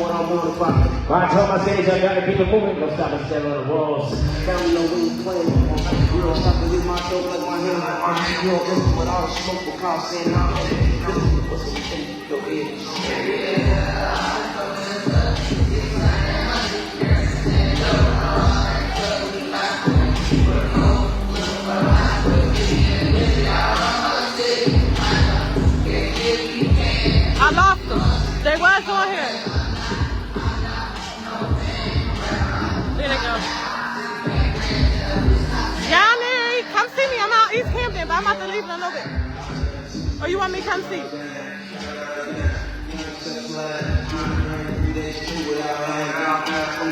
what I want about it. I told my stage I gotta keep it moving, don't stop and stare on the walls. Family know we ain't playing. Real stop to leave my dope like my hands. You know, empty with all the smoke will cause saying I'm what's the thing? Your head. I lost them. They was on here. There they go. Yanni, come see me. I'm out East Hampton, but I'm about to leave in a little bit. Or you want me to come see?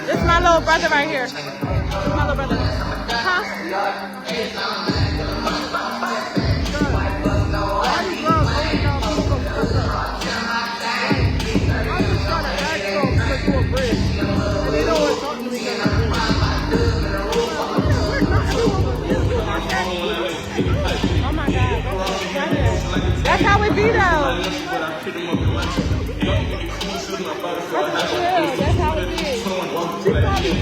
This is my little brother right here. This is my little brother. Huh? Oh my God. That's how it be though. That's how it is. That's how it is.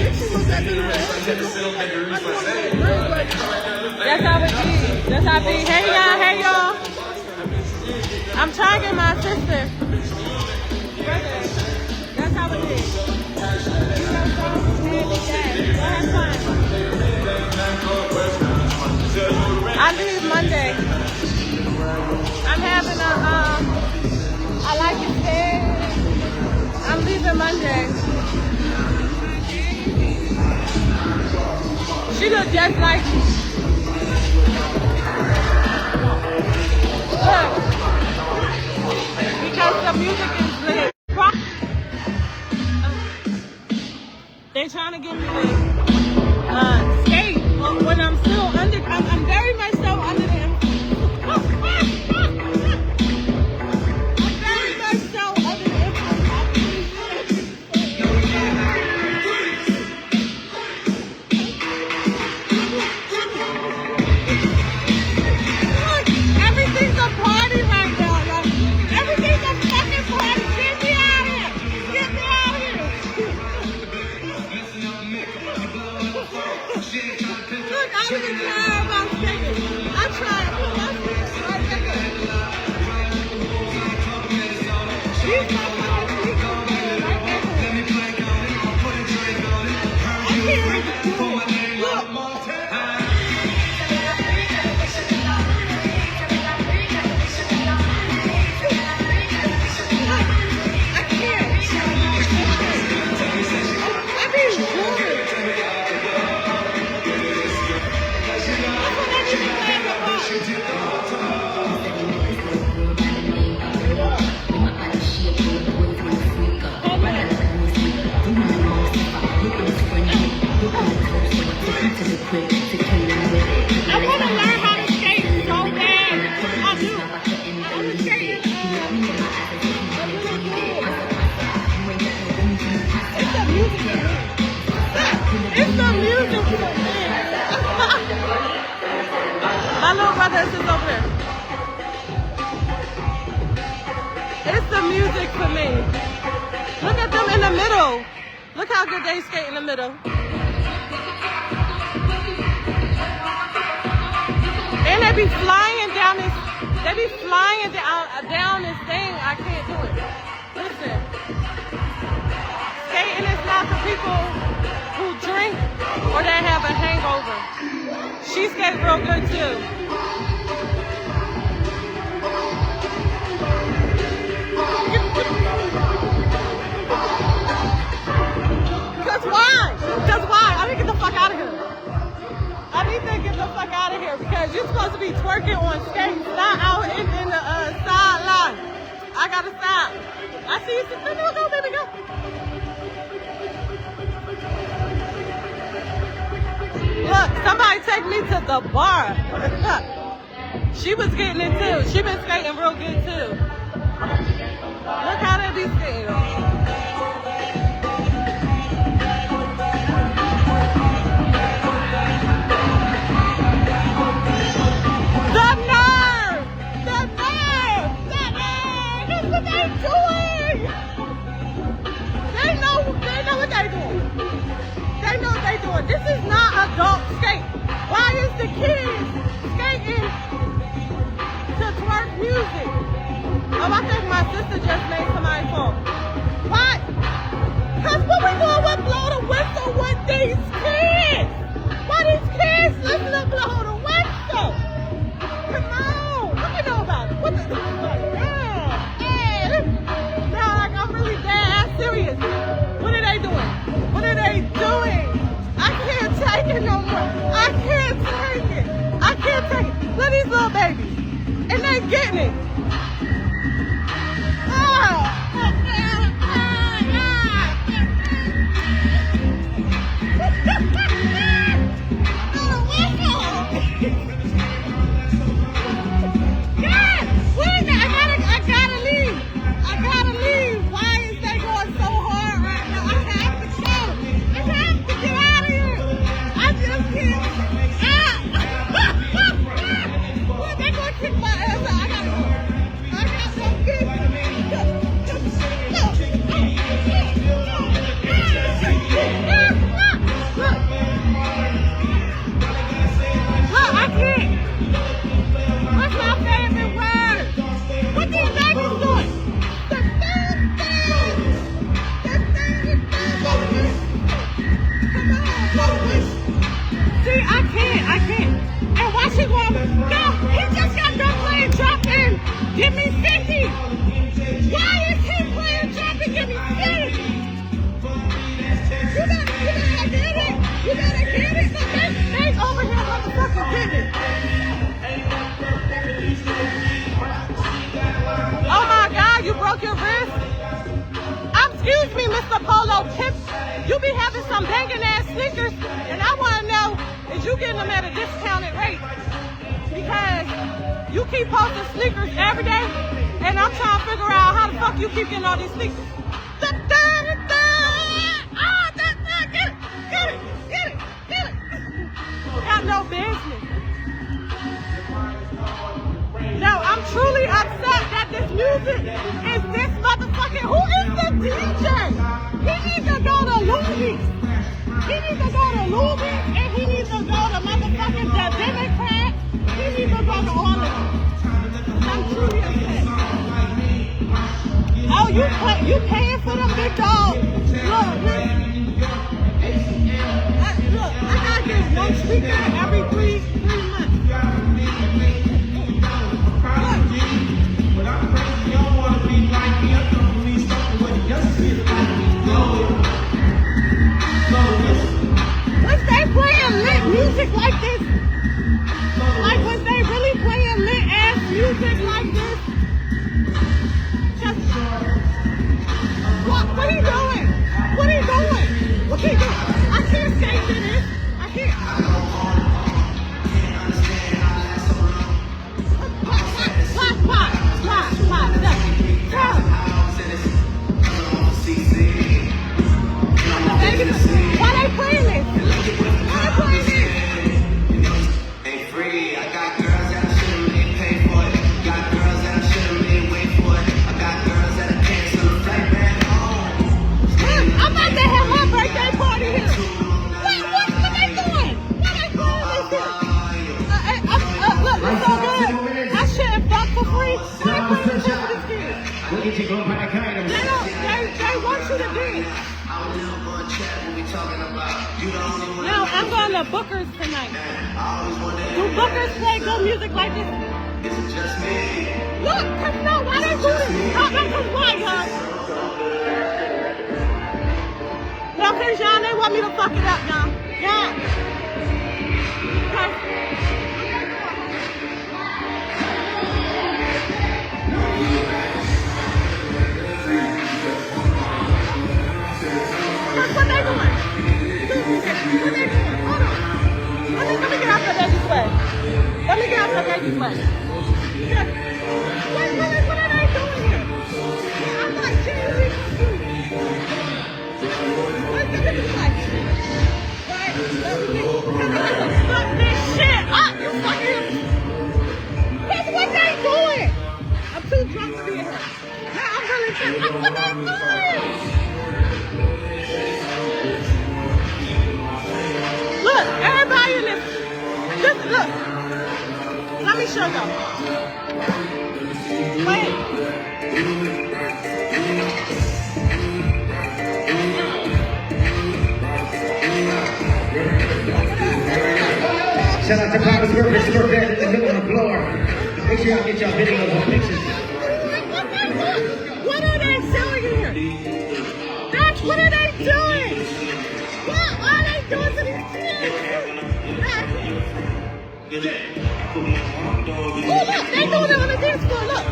That's how it be. Hey y'all, hey y'all. I'm trying to get my sister. That's how it is. I leave Monday. I'm having I like it there. I'm leaving Monday. She looks just like me. Look. Because the music is lit. They're trying to get me to skate when I'm still under. I'm very much so under the influence. I'm very much so under the influence. Look, everything's a party right now. Like, everything's a fucking party. Get me out of here. Get me out of here. Look, I don't even care about skating. I tried to pull my feet right there. She's not fucking sneaking there right there. I can't even do it. Look. I can't. I mean, good. I want to learn how to skate so bad. I do. I'm skating. It's the music. It's the music. My little brother is over there. It's the music for me. Look at them in the middle. Look how good they skate in the middle. And they be flying down this. They be flying down this thing. I can't do it. Listen, skating is not for people who drink or that have a hangover. She skates real good too. Cause why? Cause why? I need to get the fuck out of here. I need to get the fuck out of here because you're supposed to be twerking on skates, not out in the sideline. I gotta stop. I see you. Go, baby, go. Look, somebody take me to the bar. She was getting it too. She been skating real good too. Look how they be skating. That's what they're doing. adults skate? Why is the kids skating to twerk music? Oh, I think my sister just made somebody fall. Why? Because what we doing with blow the whistle with these kids? Why these kids listen to blow the whistle? Come on. What you know about it? What the no, like I'm really dead serious. What are they doing? What are they doing? I can't take it no more. I can't take it. I can't take it. Look at these little babies. And they getting it. Give me 50! Why is he playing jump and give me 50? You better get it! You better get it! They over here motherfucking get it! Oh my God, you broke your wrist? Excuse me, Mr. Polo Tip. You be having some banging ass sneakers, and I want to know, is you getting them at a discounted rate? Because you keep posting sneakers every day, and I'm trying to figure out how the fuck you keep getting all these sneakers. Get it. Got no business. No, I'm truly upset that this music is this motherfucking. Who is the DJ? He needs to go to Luby's. He needs to go to Luby's, and he needs to go to motherfucking The Democrat. He needs to go to all of them. I'm truly upset. Oh, you paying for them big dogs? Look, I gotta get one speaker every three months. Was they playing lit music like this? Like, was they really playing lit ass music like this? Just, what he doing? What he doing? What he doing? I can't skate to this. I can't. Why they playing this? Why they playing this? Ain't free. I got girls that I should've made pay for it. Got girls that I should've made wait for it. I got girls that I cancel a flight back home. I'm about to have my birthday party here. What they doing? Why they playing this here? Look, it's so good. I shouldn't fuck for free. Why they playing this here for this kid? Look at you going by the kind of. They want you to dance. No, I'm going to Booker's tonight. Do Booker's play good music like this? Look, no, why they do this? That's cause why, huh? No, cause y'all, they want me to fuck it up, y'all. Yeah. What they doing? What they doing? Hold on. Let me get out the baby's way. Let me get out the baby's way. Yeah. What are they doing here? I'm like, seriously confused. What's the baby's like? Right? Fuck this shit up, you fucking. That's what they doing. I'm too drunk to be in here. Now I'm really sick. That's what they doing. Look, everybody. look. Let me show y'all. Wait. Shout out to Papa's Workers for that in the middle of the floor. Make sure y'all get y'all videos and pictures. What are they doing here? That's what are they doing? What are they doing to these kids? Oh, look, they doing it on the dance floor, look.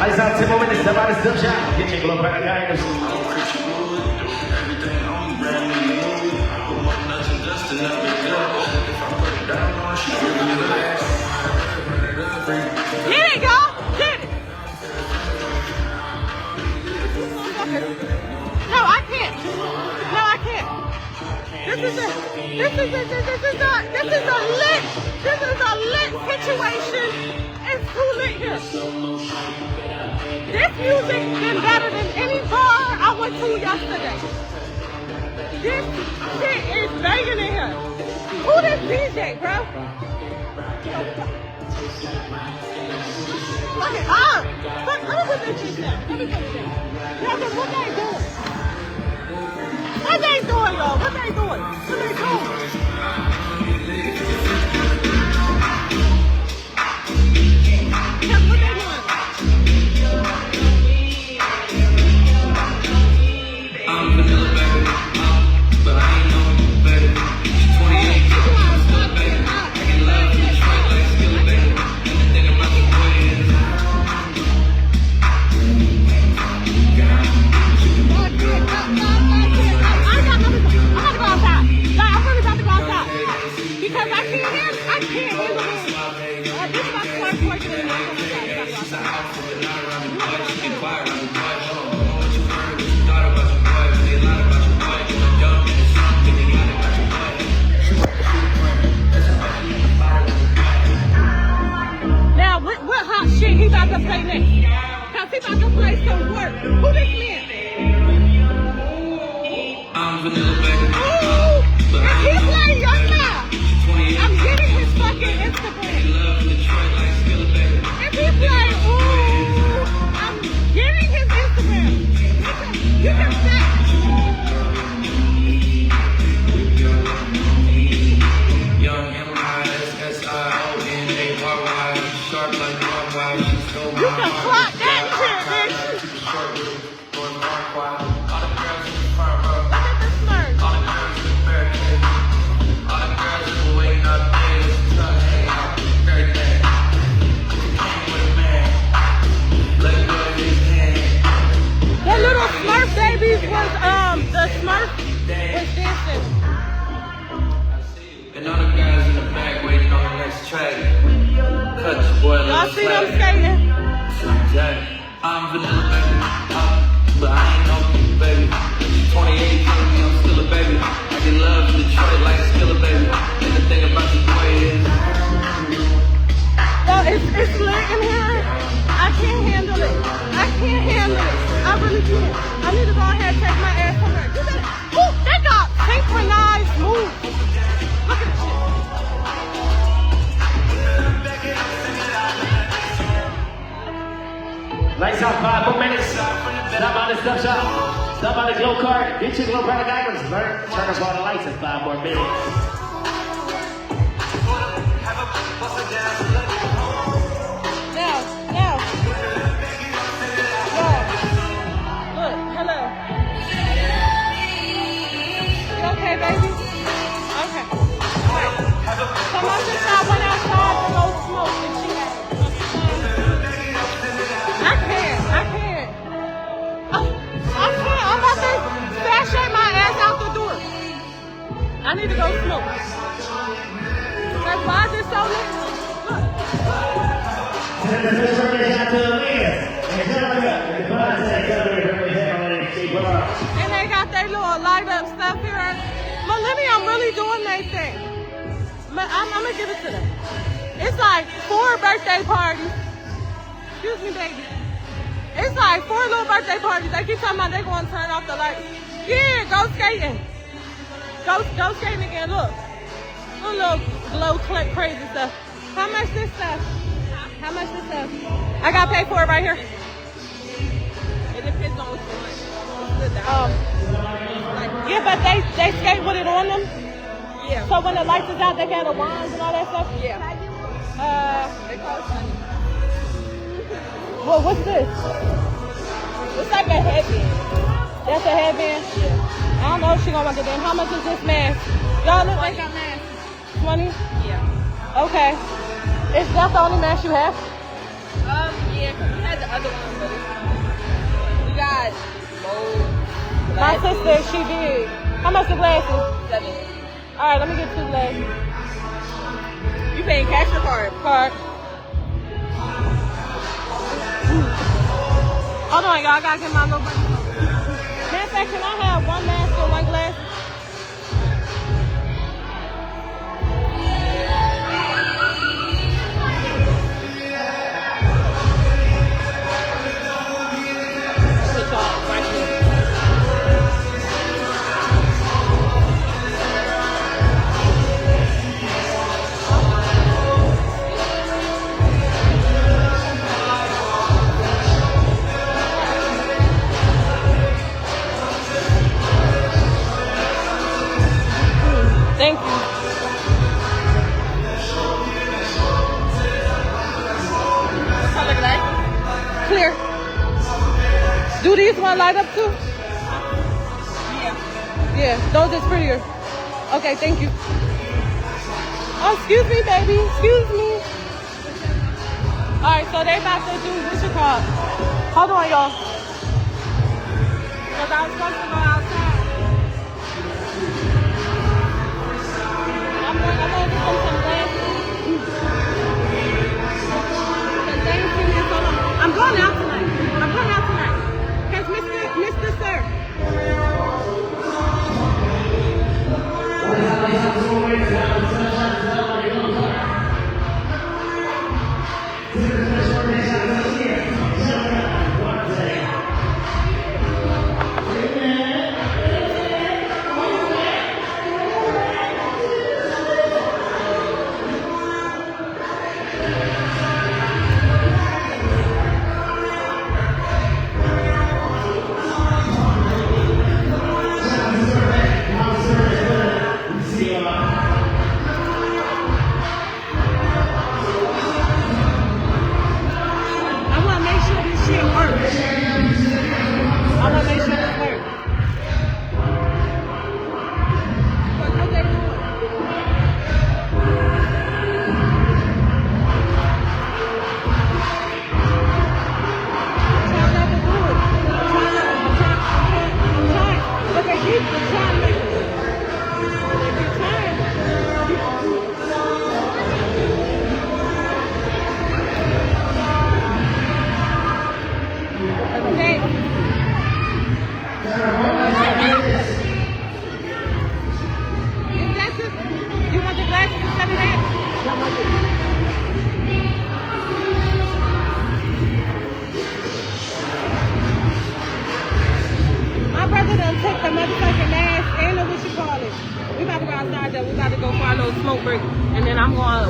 Lights out, 10 more minutes, somebody still shot. Get your glow back, guys. Get it, y'all. Get it. No, I can't. No, I can't. This is a lit situation. It's too lit here. This music been better than any bar I went to yesterday. This shit is banging in here. Who this DJ, bro? Fuck it up. Fuck, let me put this shit down. Let me put it down. Yeah, but what they doing? What they doing, y'all? What they doing? What they doing? Yeah, what they doing? I'm vanilla, baby, but I ain't no baby. 28, still baby. I can love you, straight like Skillet, baby. And the thing about the boy is, because I can't handle this. This is my first working in the Now, what hot shit he about to play next? Because he about to play some work. Who this man? I'm vanilla, baby. Ooh, if he play Young Love, I'm getting his fucking Instagram. If he play, ooh, I'm getting his Instagram. You can say. Young M-I-S-S-I-O-N-A-R-Y, sharp like Broadway. You can clock that shit, bitch. Look at the smirk. The little Smurf babies was the Smurf was dancing. And all the guys in the back waiting on the next track. Cut your boy a Y'all little see them slack. skating? I'm vanilla, baby, but I ain't no baby. 28, I'm still a baby. I can love Detroit like Skillet, baby. And the thing about the boy is, Well, it's lit in here. I can't handle it. I can't handle it. I really can't. I need to go ahead and take my ass somewhere. You better. Ooh, they got synchronized moves. Look at the shit. Lights out, 5 more minutes. Stop on the stuff shop. Stop on the glow card. Get your glow product items. Turn off all the lights in 5 more minutes. Now. Look, hello. You okay, baby? Okay. Alright. So my sister, I went outside to go smoke and she had I can't. I'm about to sashay my ass out the door. I need to go smoke. That's why is it so lit? Look. Send the first representative out to the leader. And they got their little light up stuff here. Millennium really doing their thing. I'm gonna give it to them. It's like 4 birthday parties. Excuse me, baby. It's like 4 little birthday parties. They keep talking about they going to turn off the lights. Yeah, go skating. Go skating again. Look. Little glow clip crazy stuff. How much this stuff? How much this stuff? I got paid for it right here. It depends on what you want. Yeah, but they skate with it on them. Yeah. So when the lights is out, they got the wands and all that stuff. Yeah. They cost money. Well, what's this? It's like a headband. That's a headband? Yeah. I don't know if she gonna want it in. How much is this mask? Y'all look like a mask. 20? Yeah. Okay. Is that the only mask you have? Yeah, 'cause we had the other one, but we got gold. My sister, she did. How much the glasses? 7. Alright, let me get 2 glasses. You paying cash or card? Card. Hold on, y'all. I gotta get my little buddy. Matter of fact, can I have 1 mask and 1 glass? Thank you. Color glass? Clear. Do these one light up too? Yeah. Yeah, those is prettier. Okay, thank you. Oh, excuse me, baby. Excuse me. Alright, so they about to do what's it called? Hold on, y'all. Because I was supposed to go outside. I'm gonna get them some glasses. I'm going out tonight. Because Mr. Sir.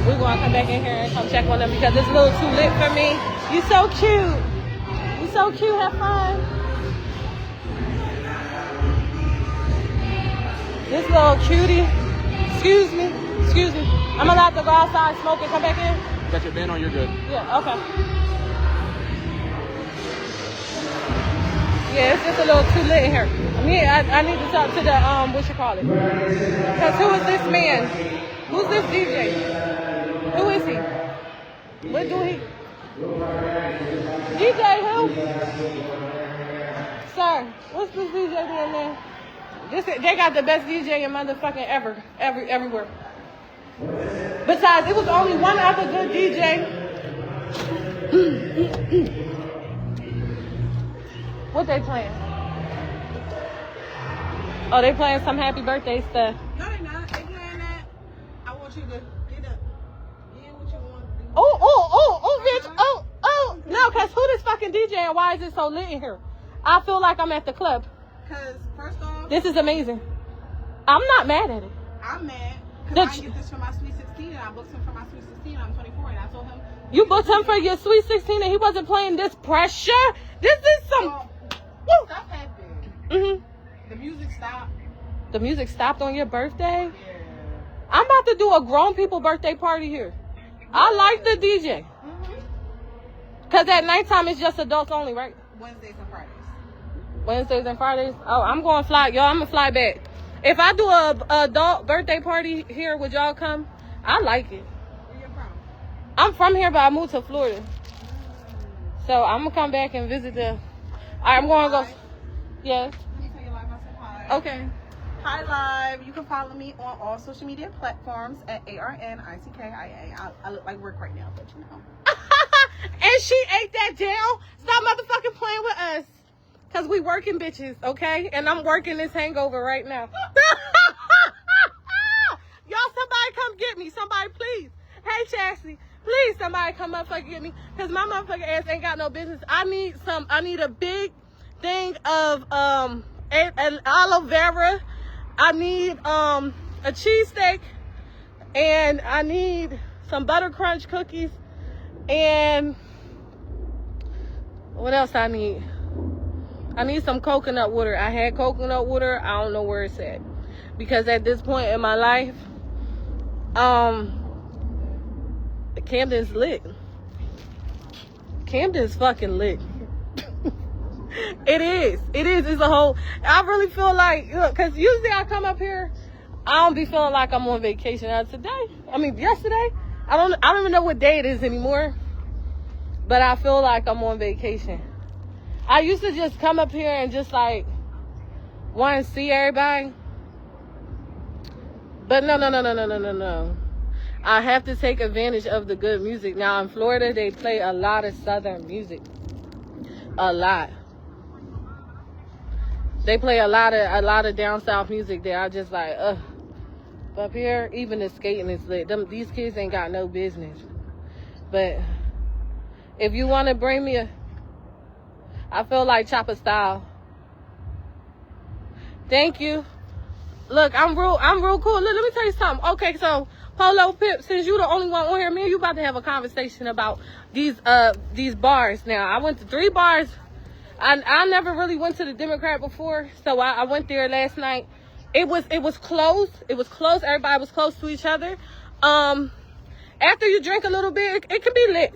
We're going to come back in here and come check on them because it's a little too lit for me. You so cute. You so cute. Have fun. This little cutie. Excuse me. Excuse me. I'm allowed to go outside, smoke, and come back in? You got your band on, you're good. Yeah, okay. Yeah, it's just a little too lit in here. I need to talk to the, what you call it? Because who is this man? Who's this DJ? Who is he? What do he? DJ who? Sir, what's this DJ doing there? They got the best DJ in motherfucking everywhere. Besides, it was only one other good DJ. What they playing? Oh, they playing some happy birthday stuff. No, they're not. They playing that. I want you to get up. Get what you want. fucking DJ and why is it so lit in here? I feel like I'm at the club. Because, first off, This is amazing. I'm not mad at it. I'm mad. Because The I ch- didn't get this for my Sweet 16, and I booked him for my Sweet 16. I'm 24, and I told him. You booked him for your Sweet 16 and he wasn't playing this pressure? This is some... Well, stuff happened. Mhm. The music stopped. The music stopped on your birthday? Yeah. I'm about to do a grown people birthday party here. I like the DJ. Because at nighttime it's just adults only, right? Wednesdays and Fridays. Wednesdays and Fridays? Oh, I'm going to fly. Y'all, I'm going to fly back. If I do a adult birthday party here, would y'all come? I like it. Where you from? I'm from here, but I moved to Florida. So I'm going to come back and visit the... All right, I'm going to go... Yes. Let me tell you live. I said hi. Okay. Hi, Live. You can follow me on all social media platforms at ARNICKIA. I look like work right now, but you know. And she ate that down. Stop motherfucking playing with us. Because we working bitches, okay? And I'm working this hangover right now. Y'all, somebody come get me. Somebody, please. Hey, Chassie. Please, somebody come motherfucking get me. Because my motherfucking ass ain't got no business. I need a big thing of an aloe vera. I need a cheesesteak. And I need some butter crunch cookies. And what else I need? I need some coconut water. I had coconut water. I don't know where it's at. Because at this point in my life, Camden's lit. Camden's fucking lit. It is. It is. It's a whole... I really feel like... Look, because usually I come up here, I don't be feeling like I'm on vacation. Yesterday, I don't even know what day it is anymore. But I feel like I'm on vacation. I used to just come up here and just like want to see everybody. But no. I have to take advantage of the good music. Now in Florida, they play a lot of Southern music. A lot. They play a lot of down south music there. I just like, ugh. But up here, even the skating is lit. These kids ain't got no business. But if you want to bring me I feel like Chopper Style. Thank you. Look, I'm real cool. Look, let me tell you something. Okay, so Polo Pip, since you the only one on here, me and you about to have a conversation about these bars. Now, I went to 3 bars. I never really went to the Democrat before, so I went there last night. It was closed. It was closed. Everybody was close to each other. After you drink a little bit, it can be lit.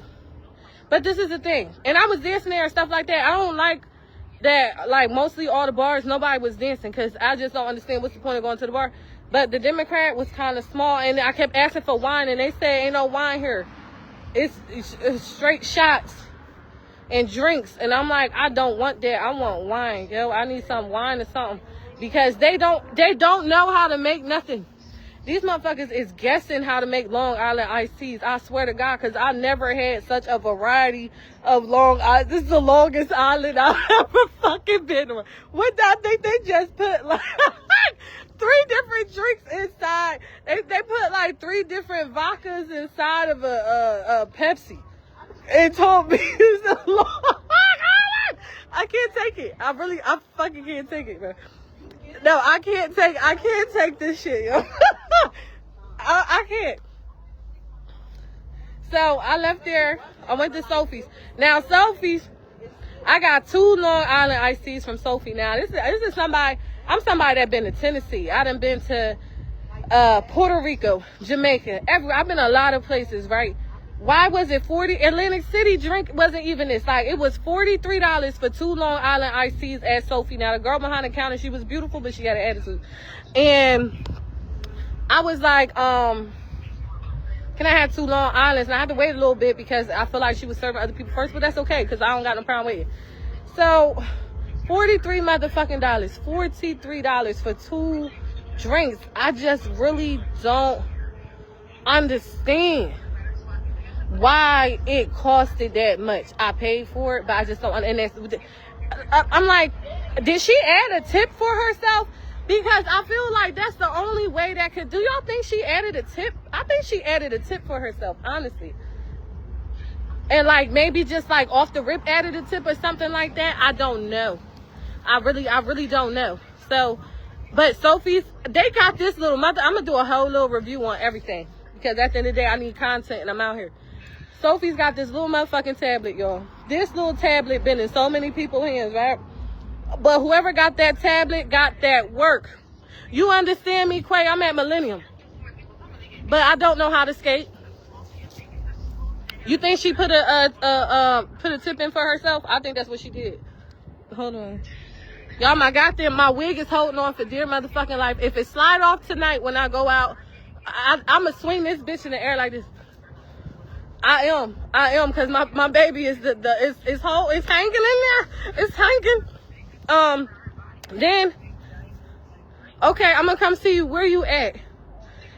But this is the thing. And I was dancing there and stuff like that. I don't like that, like, mostly all the bars, nobody was dancing because I just don't understand what's the point of going to the bar. But the Democrat was kind of small, and I kept asking for wine, and they said, ain't no wine here. It's straight shots and drinks. And I'm like, I don't want that. I want wine, yo. I need some wine or something. Because they don't know how to make nothing. These motherfuckers is guessing how to make Long Island iced teas. I swear to God, because I never had such a variety of Long Island. This is the longest island I've ever fucking been on. What do I think they just put like 3 different drinks inside? They put like 3 different vodkas inside of a Pepsi. And told me it's a Long Island. I can't take it. I fucking can't take it, man. No, I can't take this shit, yo. I can't. So I left there. I went to Sophie's. Now Sophie's, I got 2 Long Island iced teas from Sophie. Now this is somebody. I'm somebody that been to Tennessee. I done been to Puerto Rico, Jamaica, everywhere. I've been a lot of places, right? Why was it 40? Atlantic City drink wasn't even this. Like, it was $43 for 2 Long Island iced teas at Sophie. Now, the girl behind the counter, she was beautiful, but she had an attitude. And I was like, can I have 2 Long Islands? And I had to wait a little bit because I feel like she was serving other people first, but that's okay because I don't got no problem waiting. So, $43 motherfucking dollars. $43 for 2 drinks. I just really don't understand why it costed that much. I paid for it, but I just don't. And I'm like, did she add a tip for herself? Because I feel like that's the only way that could. Do y'all think she added a tip? I think she added a tip for herself, honestly. and like maybe just like off the rip added a tip or something like that. I don't know. I really don't know. So, but Sophie's, they got this little mother. I'm gonna do a whole little review on everything because at the end of the day, I need content and I'm out here. Sophie's got this little motherfucking tablet, y'all. This little tablet been in so many people's hands, right? But whoever got that tablet got that work. You understand me, Quay? I'm at Millennium. But I don't know how to skate. You think she put a tip in for herself? I think that's what she did. Hold on. Y'all, my wig is holding on for dear motherfucking life. If it slide off tonight when I go out, I'ma swing this bitch in the air like this. I am, cause my baby is it's hanging in there. It's hanging. Then, okay, I'm gonna come see you. Where you at?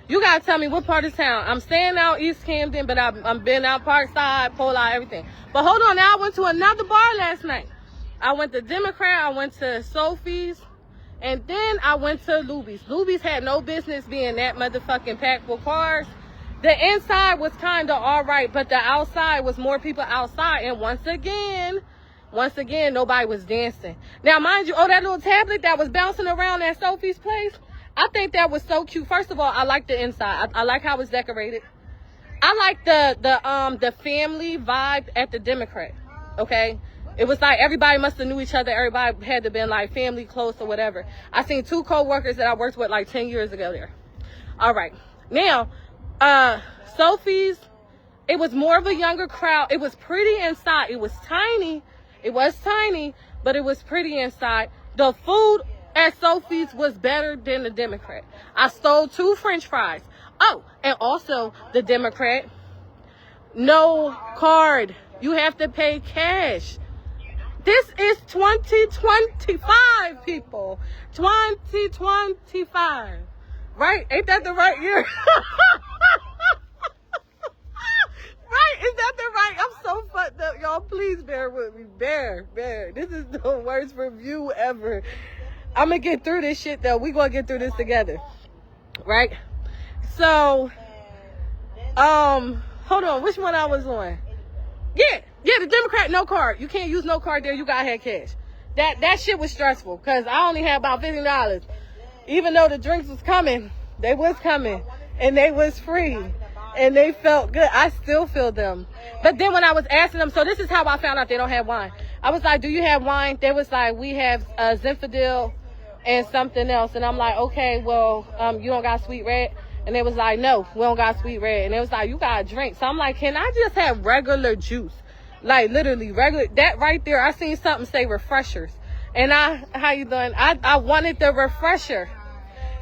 You gotta tell me what part of town. I'm staying out East Camden, but I'm been out Parkside, Pole Out, everything. But hold on, now I went to another bar last night. I went to Democrat, I went to Sophie's, and then I went to Luby's. Luby's had no business being that motherfucking packed with cars. The inside was kind of all right, but the outside was more people outside. And once again, nobody was dancing. Now, mind you, that little tablet that was bouncing around at Sophie's place, I think that was so cute. First of all, I like the inside. I like how it's decorated. I like the family vibe at the Democrat. Okay, it was like everybody must have knew each other. Everybody had to been like family close or whatever. I seen 2 co-workers that I worked with like 10 years ago there. All right, now Sophie's, it was more of a younger crowd. It was pretty inside. It was tiny. It was tiny, but it was pretty inside. The food at Sophie's was better than the Democrat. I stole 2 French fries. Oh, and also the Democrat, no card. You have to pay cash. This is 2025, people. 2025. Right? Ain't that the right year? Right? Is that the right? I'm so fucked up. Y'all, please bear with me. Bear. This is the worst review ever. I'm gonna get through this shit though. We gonna get through this together. Right? So, hold on. Which one I was on? Yeah, the Democrat, no card. You can't use no card there. You gotta have cash. That shit was stressful because I only had about $50. Even though the drinks was coming, they was coming and they was free and they felt good. I still feel them. But then when I was asking them, so this is how I found out they don't have wine. I was like, do you have wine? They was like, we have Zinfandel and something else. And I'm like, okay, well, you don't got Sweet Red? And they was like, no, we don't got Sweet Red. And they was like, you got a drink. So I'm like, can I just have regular juice? Like literally regular. That right there, I seen something say refreshers. And how you doing? I wanted the refresher.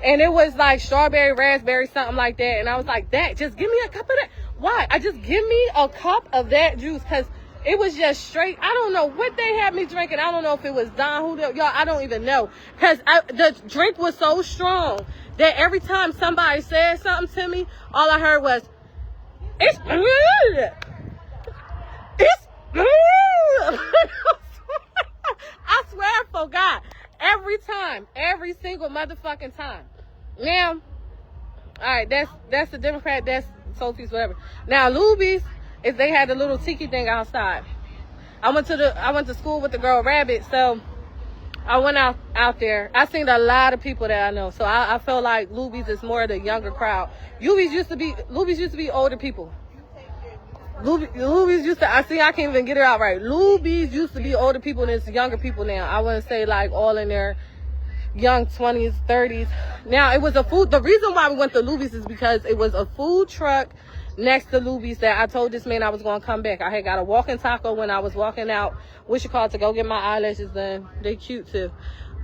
And it was like strawberry, raspberry, something like that. And I was like, just give me a cup of that. Why? Give me a cup of that juice. Because it was just straight. I don't know what they had me drinking. I don't know if it was Don Julio. Y'all, I don't even know. Because the drink was so strong that every time somebody said something to me, all I heard was, it's good. It's good. I swear for God. Every time. Every single motherfucking time. Now, all right, that's the Democrat, that's Sophie's, whatever. Now, Luby's, is they had a little tiki thing outside. I went to school with the girl Rabbit, so I went out there. I seen a lot of people that I know, so I felt like Luby's is more of the younger crowd. Luby's used to be older people. Luby's used to, I can't even get it out right. Luby's used to be older people and it's younger people now. I wouldn't say like all in their young 20s, 30s. Now, it was the reason why we went to Luby's is because it was a food truck next to Luby's that I told this man I was going to come back. I had got a walking taco when I was walking out, to go get my eyelashes done. They cute too.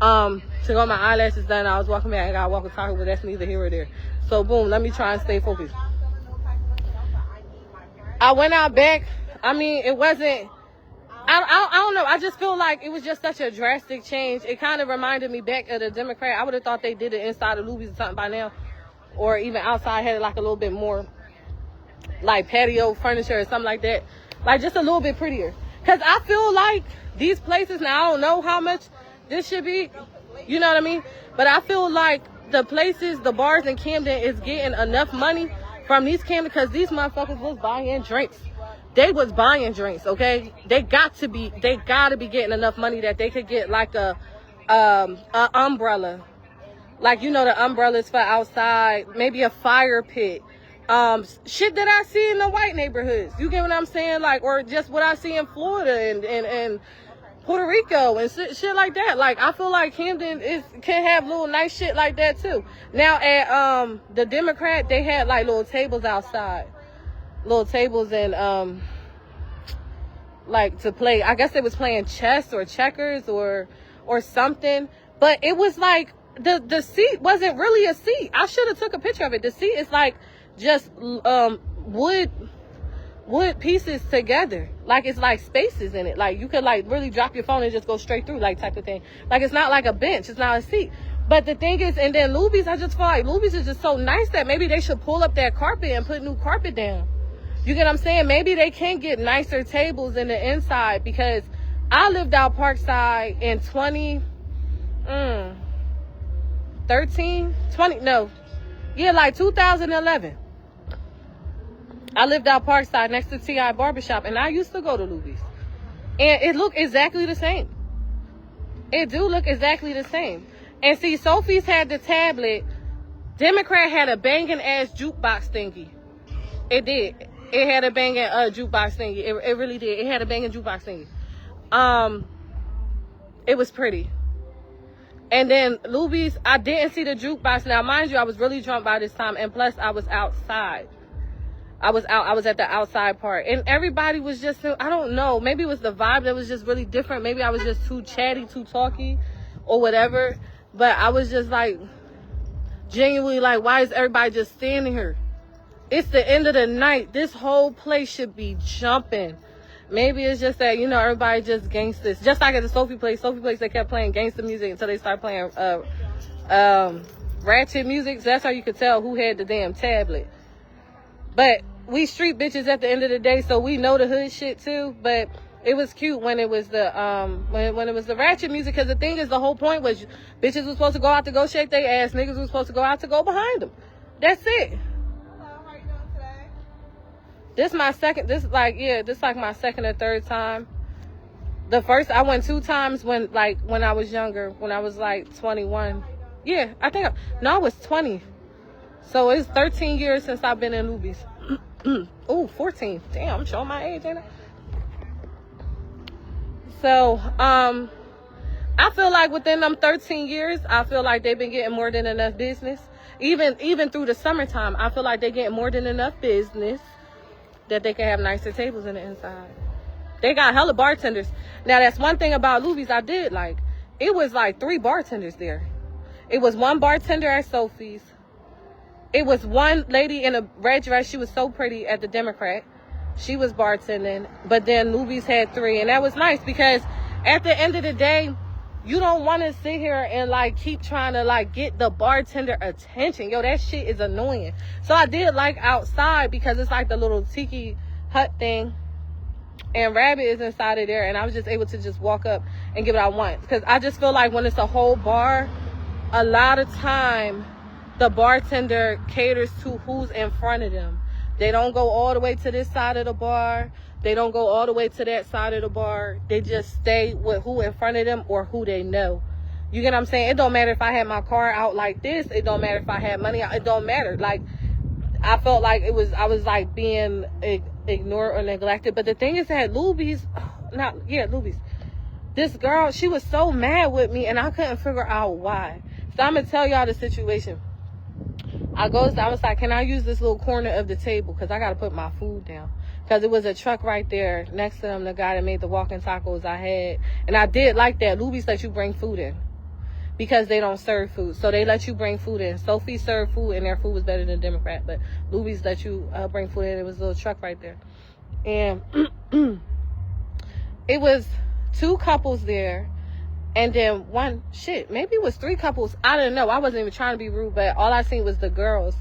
To go my eyelashes done, I was walking back. I got a walking taco, but that's neither here or there. So boom, let me try and stay focused. I went out back. I mean, it wasn't, I don't know. I just feel like it was just such a drastic change. It kind of reminded me back of the Democrat. I would have thought they did it inside of Luby's or something by now. Or even outside had it like a little bit more like patio furniture or something like that. Like just a little bit prettier. Because I feel like these places, now I don't know how much this should be. You know what I mean? But I feel like the places, the bars in Camden is getting enough money from these Camden because these motherfuckers was buying drinks. they was buying drinks, okay? They gotta be getting enough money that they could get like a umbrella. Like, you know, the umbrellas for outside, maybe a fire pit. Shit that I see in the white neighborhoods. You get what I'm saying? Like, or just what I see in Florida and Puerto Rico and shit like that. Like, I feel like Camden can have little nice shit like that too. Now at the Democrat, they had like little tables outside. Little tables and like to play. I guess they was playing chess or checkers or something. But it was like the seat wasn't really a seat. I should have took a picture of it. The seat is like just wood pieces together. Like it's like spaces in it. Like you could like really drop your phone and just go straight through, like type of thing. Like it's not like a bench. It's not a seat. But the thing is, and then Luby's, I just feel like Luby's is just so nice that maybe they should pull up that carpet and put new carpet down. You get what I'm saying? Maybe they can get nicer tables in the inside, because I lived out Parkside in 2011. I lived out Parkside next to T.I. Barbershop, and I used to go to Luby's. And it looked exactly the same. It do look exactly the same. And see, Sophie's had the tablet. Democrat had a banging ass jukebox thingy. It did. It had a banging jukebox thingy. It really did. It had a banging jukebox thingy. It was pretty. And then Luby's, I didn't see the jukebox. Now, mind you, I was really drunk by this time, and plus I was outside. I was at the outside part, and everybody was just, I don't know, maybe it was the vibe that was just really different. Maybe I was just too chatty, too talky, or whatever. But I was just like, genuinely like, why is everybody just standing here? It's the end of the night. This whole place should be jumping. Maybe it's just that, you know, everybody just gangsters. Just like at the Sophie place, they kept playing gangster music until they started playing ratchet music. So that's how you could tell who had the damn tablet. But we street bitches at the end of the day, so we know the hood shit too. But it was cute when it was the when it was the ratchet music, because the thing is, the whole point was bitches was supposed to go out to go shake their ass, niggas was supposed to go out to go behind them. That's it. This my my second or third time. The first, I went 2 times when I was younger, when I was like 21. Yeah, I was 20. So it's 13 years since I've been in Luby's. Ooh, 14. Damn, I'm showing my age, ain't I? So, I feel like within them 13 years, I feel like they've been getting more than enough business. Even through the summertime, I feel like they're getting more than enough business that they can have nicer tables in the inside. They got hella bartenders. Now, that's one thing about Luby's I did like. It was like 3 bartenders there. It was 1 bartender at Sophie's. It was 1 lady in a red dress. She was so pretty at the Democrat. She was bartending. But then Luby's had 3. And that was nice, because at the end of the day, you don't want to sit here and like keep trying to like get the bartender attention. Yo, that shit is annoying. So I did like outside, because it's like the little tiki hut thing, and Rabbit is inside of there, and I was just able to just walk up and give what I want. Because I just feel like when it's a whole bar, a lot of time the bartender caters to who's in front of them. They don't go all the way to this side of the bar. They don't go all the way to that side of the bar. They just stay with who in front of them or who they know. You get what I'm saying? It don't matter if I had my car out like this. It don't matter if I had money out. It don't matter. Like, I felt like I was like being ignored or neglected. But the thing is that Luby's, this girl, she was so mad with me, and I couldn't figure out why. So I'm going to tell y'all the situation. I was like, can I use this little corner of the table? Because I got to put my food down. Because it was a truck right there next to them, the guy that made the walking tacos I had. And I did like that. Luby's let you bring food in, because they don't serve food. So they let you bring food in. Sophie served food, and their food was better than Democrat. But Luby's let you bring food in. It was a little truck right there. And it was 2 couples there. And then maybe it was 3 couples. I don't know. I wasn't even trying to be rude, but all I seen was the girls.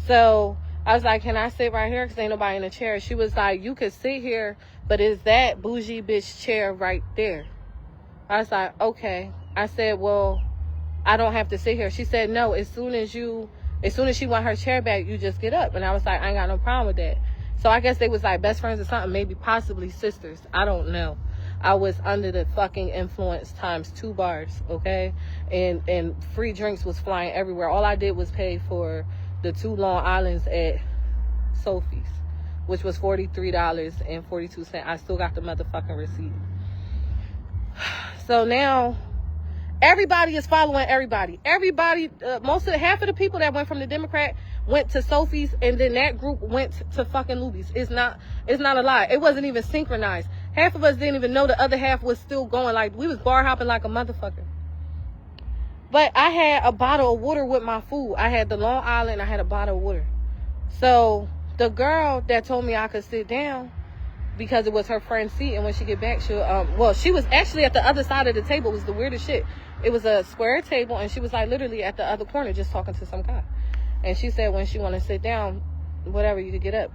So I was like, can I sit right here? Because ain't nobody in the chair. She was like, you could sit here, but is that bougie bitch chair right there? I was like, okay. I said, well, I don't have to sit here. She said, no, as soon as she want her chair back, you just get up. And I was like, I ain't got no problem with that. So I guess they was like best friends or something, maybe possibly sisters. I don't know. I was under the fucking influence times 2 bars, okay? And free drinks was flying everywhere. All I did was pay for the 2 Long Islands at Sophie's, which was $43.42. I still got the motherfucking receipt. So now everybody is following everybody. Everybody, half of the people that went from the Democrat went to Sophie's, and then that group went to fucking Luby's. It's not a lie. It wasn't even synchronized. Half of us didn't even know the other half was still going. Like, we was bar hopping like a motherfucker. But I had a bottle of water with my food. I had the Long Island, I had a bottle of water. So the girl that told me I could sit down, because it was her friend's seat, and when she get back, she'll, she was actually at the other side of the table. It was the weirdest shit. It was a square table, and she was like literally at the other corner just talking to some guy. And she said when she want to sit down, whatever, you could get up.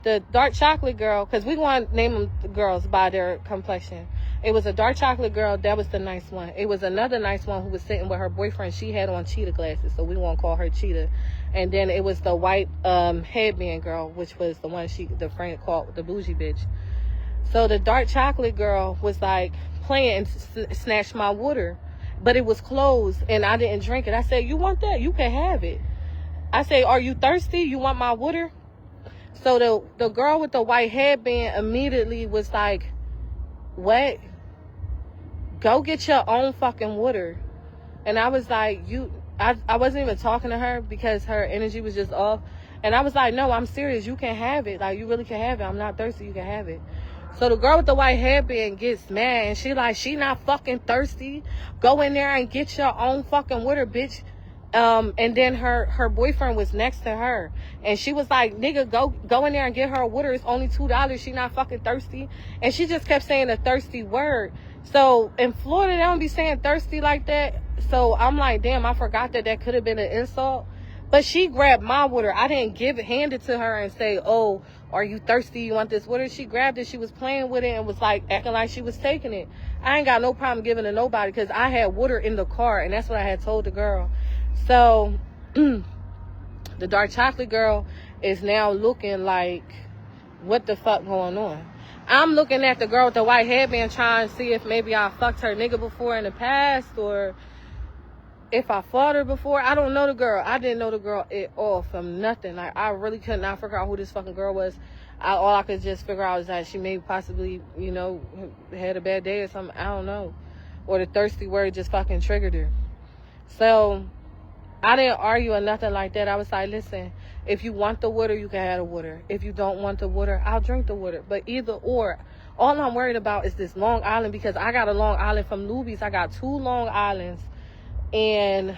The dark chocolate girl, because we want to name them girls by their complexion. It was a dark chocolate girl. That was the nice one. It was another nice one who was sitting with her boyfriend. She had on cheetah glasses, so we won't call her Cheetah. And then it was the white headband girl, which was the one the friend called the bougie bitch. So the dark chocolate girl was like playing and snatched my water, but it was closed and I didn't drink it. I said, "You want that? You can have it." I say, "Are you thirsty? You want my water?" So the girl with the white headband immediately was like, "What? Go get your own fucking water." And I was like, I wasn't even talking to her because her energy was just off. And I was like, "No, I'm serious. You can have it. Like, you really can have it. I'm not thirsty. You can have it." So the girl with the white headband gets mad and she not fucking thirsty. Go in there and get your own fucking water, bitch. And then her boyfriend was next to her, and she was like, "Nigga, go in there and get her a water. It's only $2. She not fucking thirsty." And she just kept saying the thirsty word. So in Florida, they don't be saying thirsty like that. So I'm like, damn, I forgot that could have been an insult. But she grabbed my water. I didn't hand it to her and say, "Oh, are you thirsty? You want this water?" She grabbed it. She was playing with it and was like acting like she was taking it. I ain't got no problem giving it to nobody because I had water in the car, and that's what I had told the girl. So the dark chocolate girl is now looking like, what the fuck going on? I'm looking at the girl with the white headband trying to see if maybe I fucked her nigga before in the past, or if I fought her before. I don't know the girl. I didn't know the girl at all from nothing. Like, I really could not figure out who this fucking girl was. All I could just figure out is that she may possibly, had a bad day or something. I don't know. Or the thirsty word just fucking triggered her. So I didn't argue or nothing like that. I was like, "Listen, if you want the water, you can have the water. If you don't want the water, I'll drink the water. But either or, all I'm worried about is this Long Island, because I got a Long Island from Luby's. I got 2 Long Islands and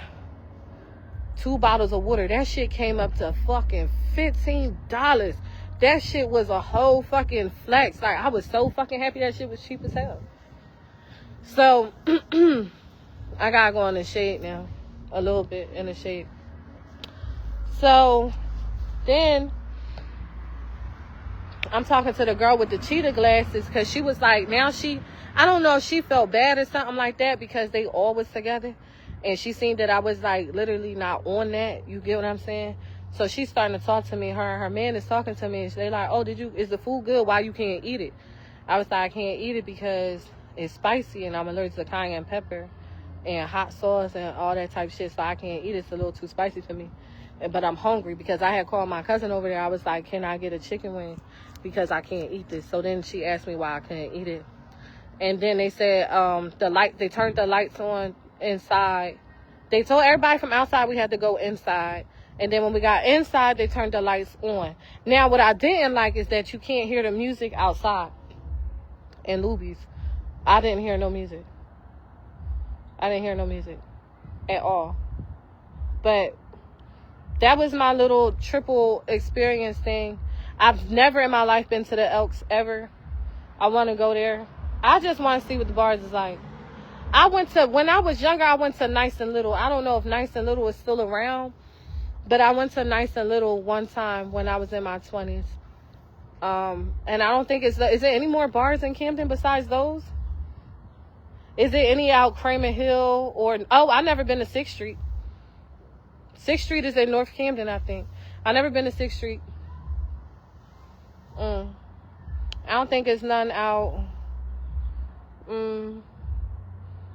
2 bottles of water. That shit came up to fucking $15. That shit was a whole fucking flex. Like, I was so fucking happy that shit was cheap as hell. So I gotta go in the shade now. A little bit in the shade. So then I'm talking to the girl with the cheetah glasses, because she was like, I don't know if she felt bad or something like that, because they all was together, and she seen that I was like literally not on that. You get what I'm saying? So she's starting to talk to me. Her and her man is talking to me, and they like, "Oh, is the food good? Why you can't eat it?" I was like, "I can't eat it because it's spicy and I'm allergic to cayenne pepper and hot sauce and all that type of shit, so I can't eat it. It's a little too spicy for me. But I'm hungry," because I had called my cousin over there. I was like, "Can I get a chicken wing? Because I can't eat this." So then she asked me why I couldn't eat it. And then they said they turned the lights on inside. They told everybody from outside we had to go inside. And then when we got inside, they turned the lights on. Now, what I didn't like is that you can't hear the music outside in Luby's. I didn't hear no music. I didn't hear no music at all. But that was my little triple experience thing. I've never in my life been to the Elks ever. I want to go there. I just want to see what the bars is like. When I was younger, I went to Nice and Little. I don't know if Nice and Little is still around, but I went to Nice and Little one time when I was in my 20s. And I don't think is there any more bars in Camden besides those? Is there any out Kramer Hill I never been to 6th Street. 6th Street is in North Camden, I think. I never been to 6th Street. I don't think it's none out.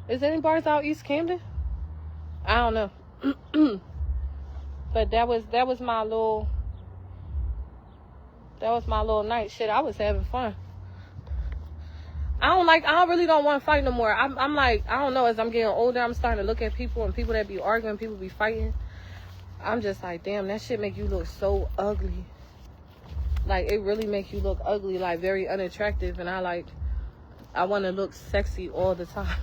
Is any bars out East Camden? I don't know. But that was my little night. Shit, I was having fun. I really don't want to fight no more. I'm like, I don't know, as I'm getting older, I'm starting to look at people and people that be arguing, people be fighting. I'm just like, damn, that shit make you look so ugly. Like, it really make you look ugly, like very unattractive. And I want to look sexy all the time.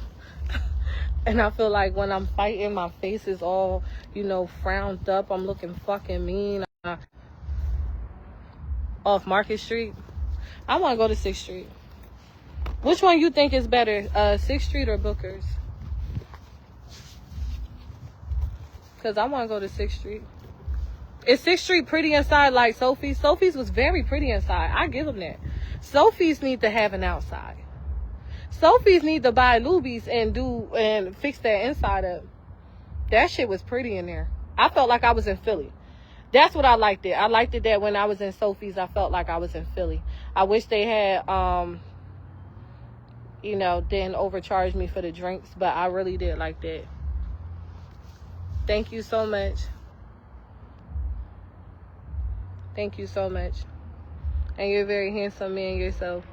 And I feel like when I'm fighting, my face is all, frowned up. I'm looking fucking mean. Off Market Street. I want to go to 6th Street. Which one you think is better, 6th Street or Booker's? Because I want to go to 6th Street. Is 6th Street pretty inside like Sophie's? Sophie's was very pretty inside. I give them that. Sophie's need to have an outside. Sophie's need to buy Lubies and fix that inside up. That shit was pretty in there. I felt like I was in Philly. That's what I liked it. I liked it that when I was in Sophie's, I felt like I was in Philly. I wish they had, didn't overcharge me for the drinks, but I really did like that. Thank you so much. Thank you so much. And you're a very handsome man yourself.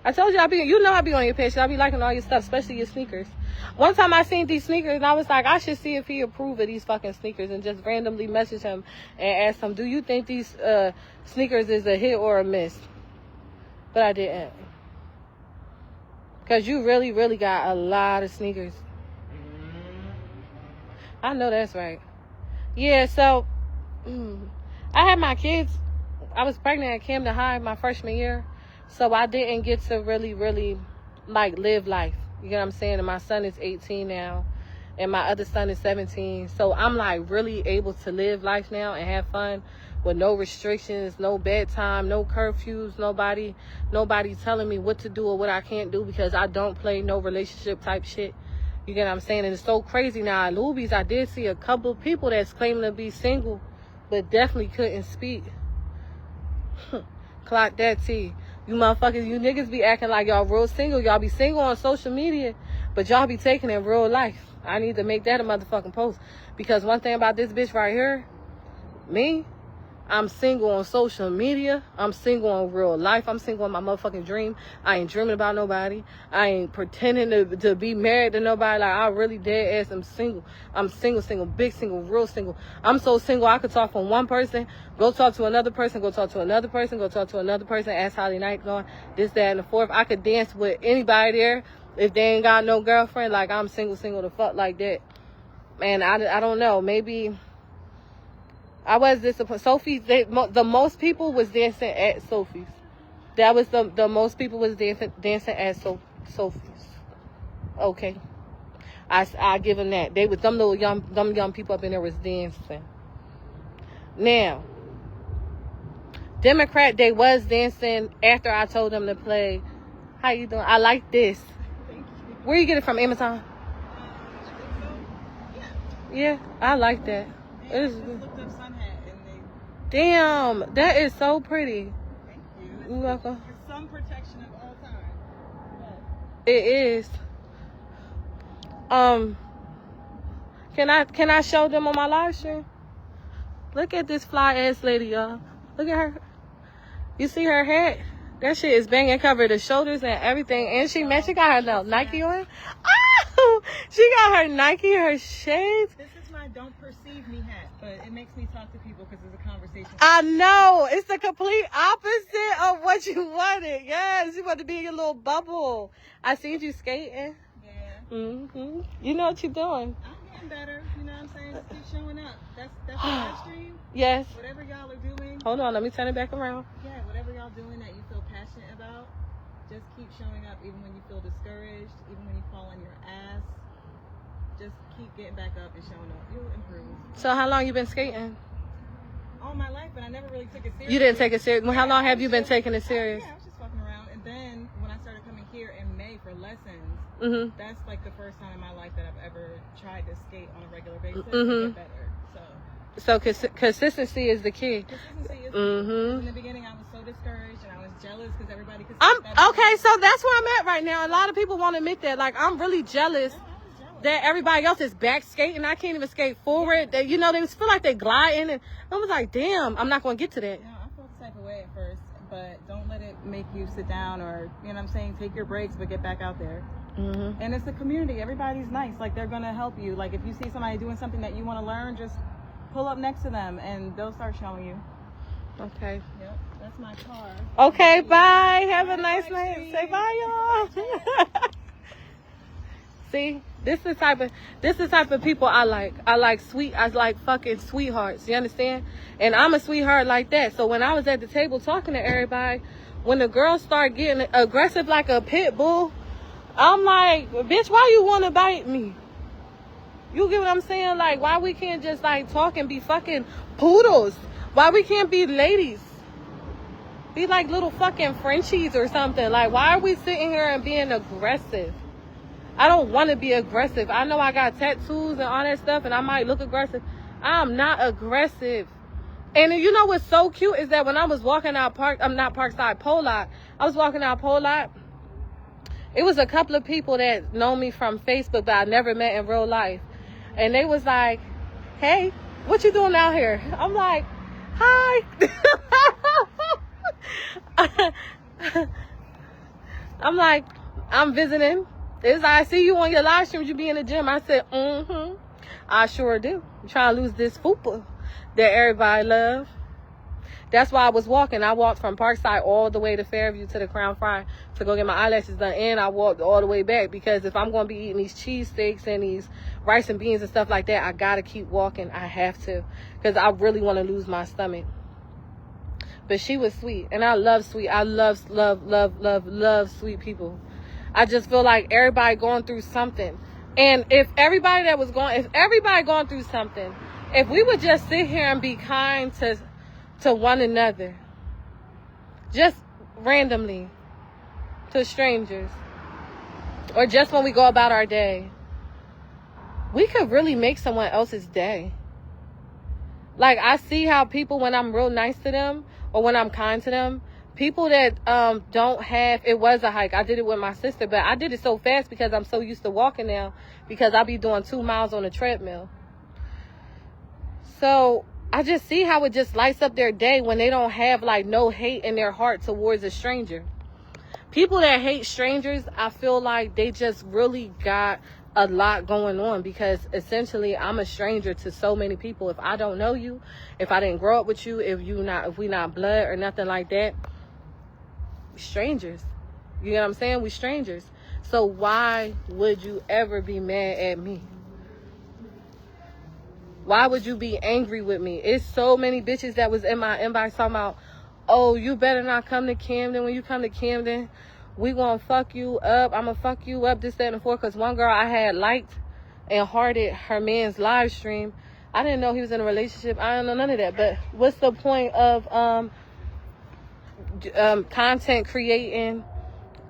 I told you I be on your page. I be liking all your stuff, especially your sneakers. One time I seen these sneakers and I was like, I should see if he approve of these fucking sneakers, and just randomly message him and ask him, do you think these sneakers is a hit or a miss? But I didn't. Because you really, really got a lot of sneakers. I know that's right. Yeah, so I had my kids. I was pregnant at Camden High my freshman year. So I didn't get to really, really, live life. You know what I'm saying? And my son is 18 now. And my other son is 17. So I'm, really able to live life now and have fun with no restrictions, no bedtime, no curfews, nobody telling me what to do or what I can't do, because I don't play no relationship type shit. You get what I'm saying? And it's so crazy now. At Luby's, I did see a couple of people that's claiming to be single, but definitely couldn't speak. Clock that T. You motherfuckers, you niggas be acting like y'all real single. Y'all be single on social media, but y'all be taking in real life. I need to make that a motherfucking post. Because one thing about this bitch right here, me, I'm single on social media. I'm single in real life. I'm single in my motherfucking dream. I ain't dreaming about nobody. I ain't pretending to be married to nobody. Like, I really dead ass am single. I'm single, big single, real single. I'm so single I could talk from one person, go talk to another person, go talk to another person, go talk to another person, ask how their night going, this, that, and the fourth. I could dance with anybody there if they ain't got no girlfriend. Like, I'm single the fuck like that. Man, I don't know. Maybe I was disappointed. Sophie's, the most people was dancing at Sophie's. That was the most people was dancing at Sophie's. Okay, I give them that. They was them young people up in there was dancing. Now, Democrat, they was dancing after I told them to play. How you doing? I like this. Where you get it from? Amazon? Yeah, I like that. It's good. Damn, that is so pretty. Thank you. You're welcome. It's sun protection of all time. It is. Can I show them on my live stream? Look at this fly ass lady, y'all. Look at her. You see her hat? That shit is banging, cover the shoulders and everything. And she got her little Nike on. Oh, she got her Nike, her shades. This is my don't perceive me hat, but it makes me talk to people because it's a conversation. I know. It's the complete opposite of what you wanted. Yes, you want to be in your little bubble. I seen you skating. Yeah. Mm-hmm. You know what you're doing. I'm getting better. You know what I'm saying? Just keep showing up. That's the live stream. Yes. Whatever y'all are doing. Hold on. Let me turn it back around. Yeah, whatever y'all doing that you feel passionate about, just keep showing up even when you feel discouraged, even when you fall on your ass. Just keep getting back up and showing up. You'll improve. So how long you been skating? All my life, but I never really took it serious. You didn't take it serious. Well, how long have you been taking it serious? Yeah, I was just fucking around. And then when I started coming here in May for lessons, that's like the first time in my life that I've ever tried to skate on a regular basis to get better. So So consistency is the key. Consistency is Mm-hmm. in the beginning, I was so discouraged and I was jealous because everybody could. Okay, so that's where I'm at right now. A lot of people won't admit that. Like, I'm really jealous that everybody else is back skating. I can't even skate forward. They, you know, they feel like they gliding, and I was like, damn, I'm not gonna get to that. No, I felt the type of way at first, but don't let it make you sit down or, you know what I'm saying, take your breaks, but get back out there. Mm-hmm. And it's a community. Everybody's nice. Like, they're gonna help you. Like, if you see somebody doing something that you want to learn, just pull up next to them, and they'll start showing you. Okay. Yep, that's my car. Okay, bye. Have a nice night. Say bye, y'all. See, this is the type of people I like. I like fucking sweethearts. You understand? And I'm a sweetheart like that. So when I was at the table talking to everybody, when the girls start getting aggressive like a pit bull, I'm like, bitch, why you want to bite me? You get what I'm saying? Like, why we can't just like talk and be fucking poodles? Why we can't be ladies? Be like little fucking Frenchies or something. Like, why are we sitting here and being aggressive? I don't want to be aggressive. I know I got tattoos and all that stuff, and I might look aggressive. I'm not aggressive. And you know what's so cute is that when I was walking out Pollock. I was walking out Pollock. It was a couple of people that know me from Facebook, but I never met in real life. And they was like, hey, what you doing out here? I'm like, hi. I'm like, I'm visiting. It's like, I see you on your live streams, you be in the gym. I said, mm-hmm. I sure do. I'm trying to lose this fupa that everybody love. That's why I was walking. I walked from Parkside all the way to Fairview to the Crown Fry to go get my eyelashes done. And I walked all the way back because if I'm going to be eating these cheesesteaks and these rice and beans and stuff like that, I got to keep walking. I have to because I really want to lose my stomach. But she was sweet. And I love sweet. I love sweet people. I just feel like everybody going through something. And if everybody going through something, if we would just sit here and be kind to one another, just randomly to strangers, or just when we go about our day, we could really make someone else's day. Like, I see how people, when I'm real nice to them or when I'm kind to them, people that don't have, it was a hike. I did it with my sister, but I did it so fast because I'm so used to walking now because I be doing 2 miles on a treadmill. So I just see how it just lights up their day when they don't have like no hate in their heart towards a stranger. People that hate strangers, I feel like they just really got a lot going on because essentially I'm a stranger to so many people. If I don't know you, if I didn't grow up with you, if we not blood or nothing like that, we strangers. You know what I'm saying? We strangers. So why would you ever be mad at me? Why would you be angry with me? It's so many bitches that was in my inbox talking about, oh, you better not come to Camden. When you come to Camden, we gonna fuck you up. I'm gonna fuck you up, this, that, and the fourth. Because one girl I had liked and hearted her man's live stream. I didn't know he was in a relationship. I didn't know none of that. But what's the point of content creating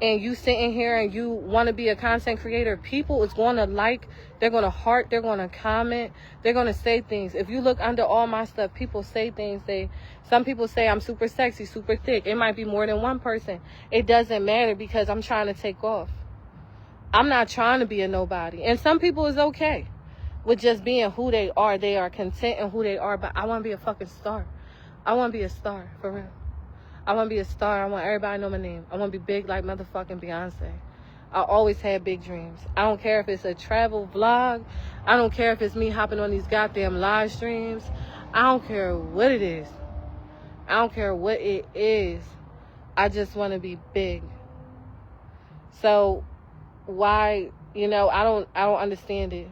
and you sitting here and you want to be a content creator? People is going to like, they're going to heart, they're going to comment, they're going to say things. If you look under all my stuff, people say things. Some people say I'm super sexy, super thick. It might be more than one person. It doesn't matter because I'm trying to take off. I'm not trying to be a nobody. And some people is okay with just being who they are. They are content in who they are. But I want to be a fucking star. I want to be a star, for real. I want to be a star. I want everybody to know my name. I want to be big like motherfucking Beyonce. I always had big dreams. I don't care if it's a travel vlog. I don't care if it's me hopping on these goddamn live streams. I don't care what it is. I don't care what it is. I just want to be big. So why, I don't understand it.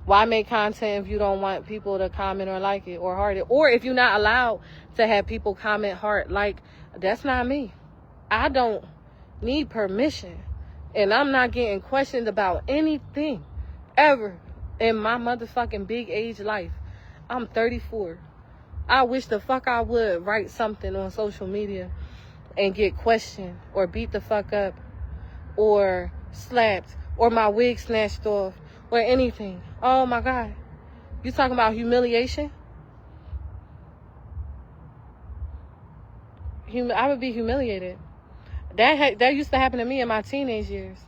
Why make content if you don't want people to comment or like it or heart it? Or if you're not allowed to have people comment, heart, like, that's not me. I don't need permission. And I'm not getting questioned about anything ever in my motherfucking big age life. I'm 34. I wish the fuck I would write something on social media and get questioned or beat the fuck up or slapped or my wig snatched off or anything. Oh my God. You talking about humiliation? I would be humiliated. That used to happen to me in my teenage years.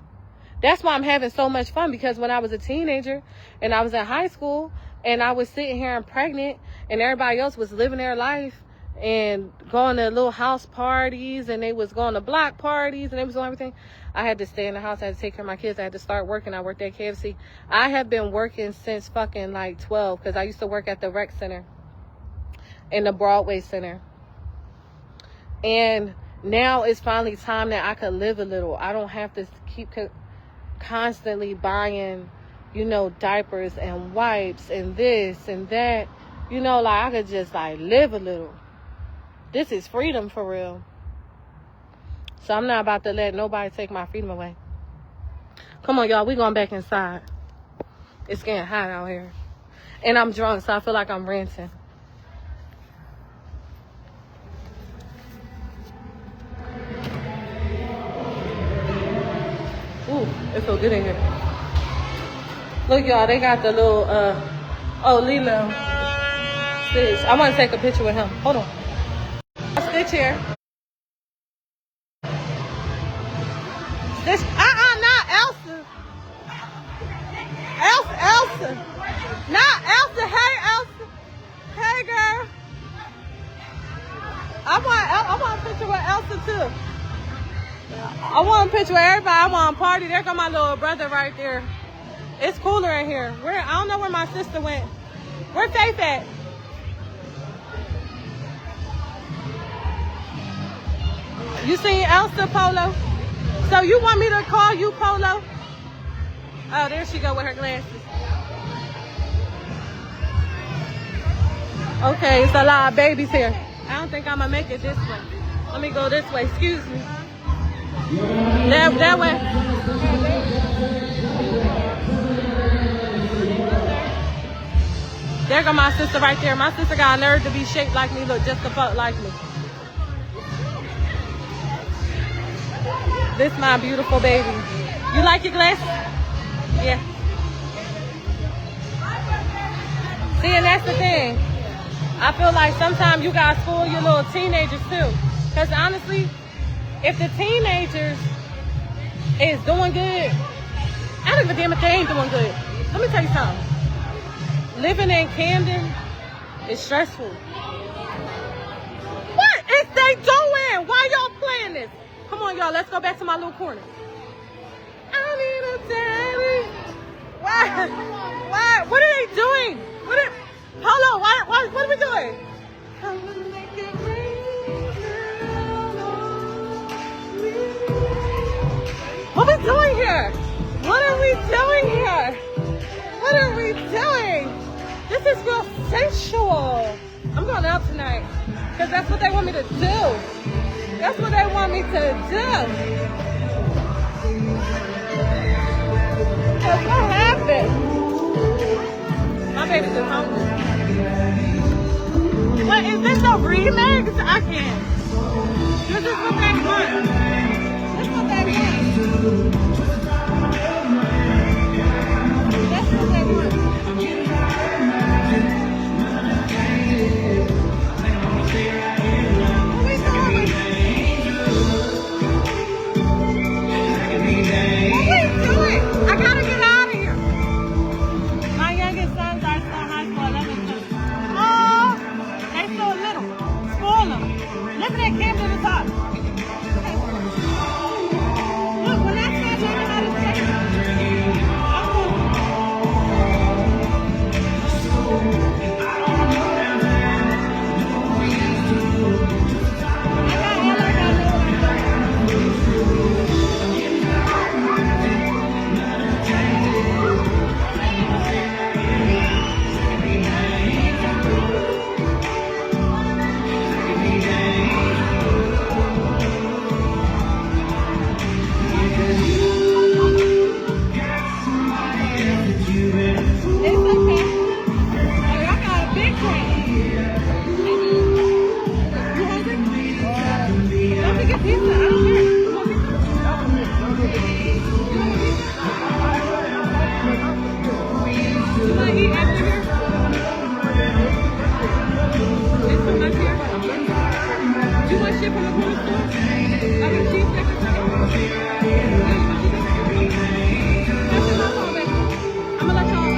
That's why I'm having so much fun, because when I was a teenager and I was in high school and I was sitting here and pregnant and everybody else was living their life and going to little house parties and they was going to block parties and they was doing everything, I had to stay in the house. I had to take care of my kids. I had to start working. I worked at KFC. I have been working since fucking like 12, because I used to work at the rec center in the Broadway Center. And now it's finally time that I could live a little. I don't have to keep constantly buying, you know, diapers and wipes and this and that. You know, like, I could just like live a little. This is freedom for real. So I'm not about to let nobody take my freedom away. Come on, y'all, we going back inside. It's getting hot out here. And I'm drunk, so I feel like I'm ranting. Ooh, it feels good in here. Look, y'all, they got the little, Lilo Stitch. I want to take a picture with him. Hold on. Stitch here. Stitch. Not Elsa. Elsa. Not Elsa. Hey, Elsa. Hey, girl. I want a picture with Elsa, too. I want a picture with everybody. I want a party. There go my little brother right there. It's cooler in here. I don't know where my sister went. Where Faith at? You seen Elsa, Polo? So you want me to call you Polo? Oh, there she go with her glasses. Okay, it's a lot of babies here. I don't think I'm gonna make it this way. Let me go this way. Excuse me. That way. There go my sister right there. My sister got a nerve to be shaped like me. Look, just the fuck like me. This my beautiful baby. You like your glasses? Yeah. See, and that's the thing. I feel like sometimes you gotta school your little teenagers too. Because honestly, if the teenagers is doing good, I don't give a damn if they ain't doing good. Let me tell you something. Living in Camden is stressful. What is they doing? Why y'all playing this? Come on, y'all. Let's go back to my little corner. I need a daddy. Why? What are they doing? Polo, what are we doing? Come and make it rain down on me. What are we doing here? What are we doing here? What are we doing? This is real sensual. I'm going out tonight because that's what they want me to do. That's what they want me to do. Because what happened? My baby's just hungry. What, is this a remix? I can't. This is what they want. This is what they want. That's what they want. I gotta get out of here. My youngest sons are still high school, 11 too. Oh, they still little. Spoil them. Living at Camp to the top. Look, when I start learning how to say You want shit from the corner store? I mean, cheese stickers. This is my phone, baby. I'm gonna let y'all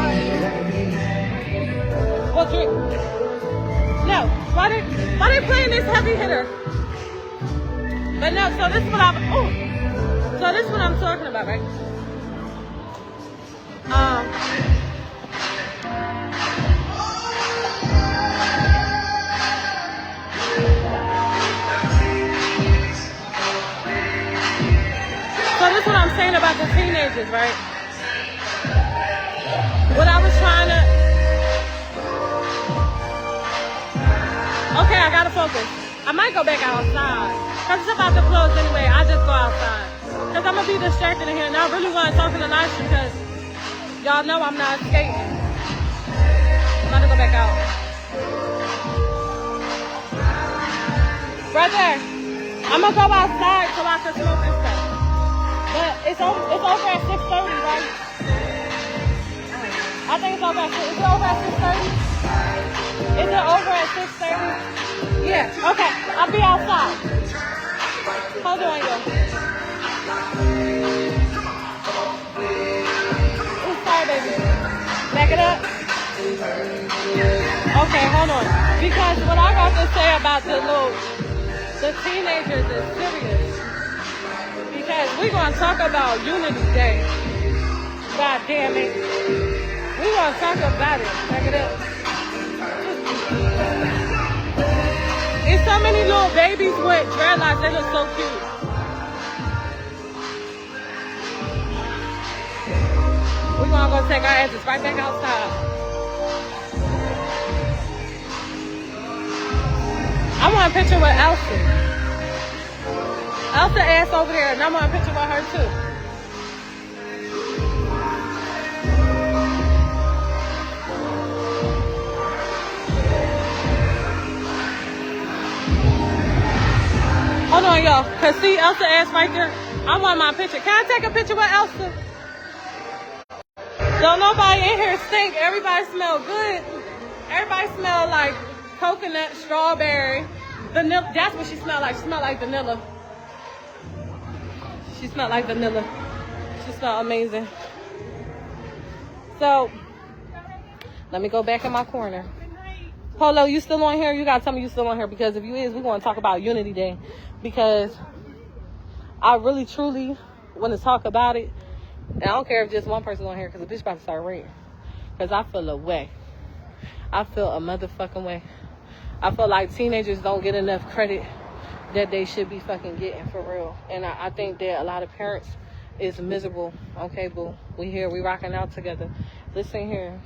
well, drink. No, why they playing this heavy hitter? But no, so this is what I'm talking about, right? So this is what I'm saying about the teenagers, right? What I was trying to... Okay, I gotta focus. I might go back outside. Because it's about to close anyway. I just go outside. Because I'm going to be distracted in here. And I really want to talk to the live stream because y'all know I'm not skating. I'm about to go back out. Right there. I'm going to go outside so I can smoke this stuff. But it's over at 6:30, right? I think it's over at 6:30. Is it over at 6:30? Is it over at 6:30? Yeah, okay. I'll be outside. Hold on, yo. Ooh, sorry, baby. Back it up. Okay, hold on. Because what I got to say about the teenagers is serious. Because we're going to talk about Unity Day. God damn it. We're going to talk about it. Back it up. There's so many little babies with dreadlocks. They look so cute. We're going to go take our asses right back outside. I want a picture with Elsa. Elsa ass over there, and I want a picture with her too. Hold on, y'all. Cause see Elsa ass right there. I want my picture. Can I take a picture with Elsa? Don't nobody in here stink. Everybody smell good. Everybody smell like coconut, strawberry, vanilla. That's what she smell like. She smell like vanilla. She smell like vanilla. She smell amazing. So, let me go back in my corner. Polo, you still on here? You gotta tell me you still on here because if you is, we're gonna talk about Unity Day. Because I really, truly want to talk about it. And I don't care if just one person on here because the bitch about to start raining. Because I feel a way. I feel a motherfucking way. I feel like teenagers don't get enough credit that they should be fucking getting for real. And I think that a lot of parents is miserable. Okay, boo. We here. We rocking out together. Listen here.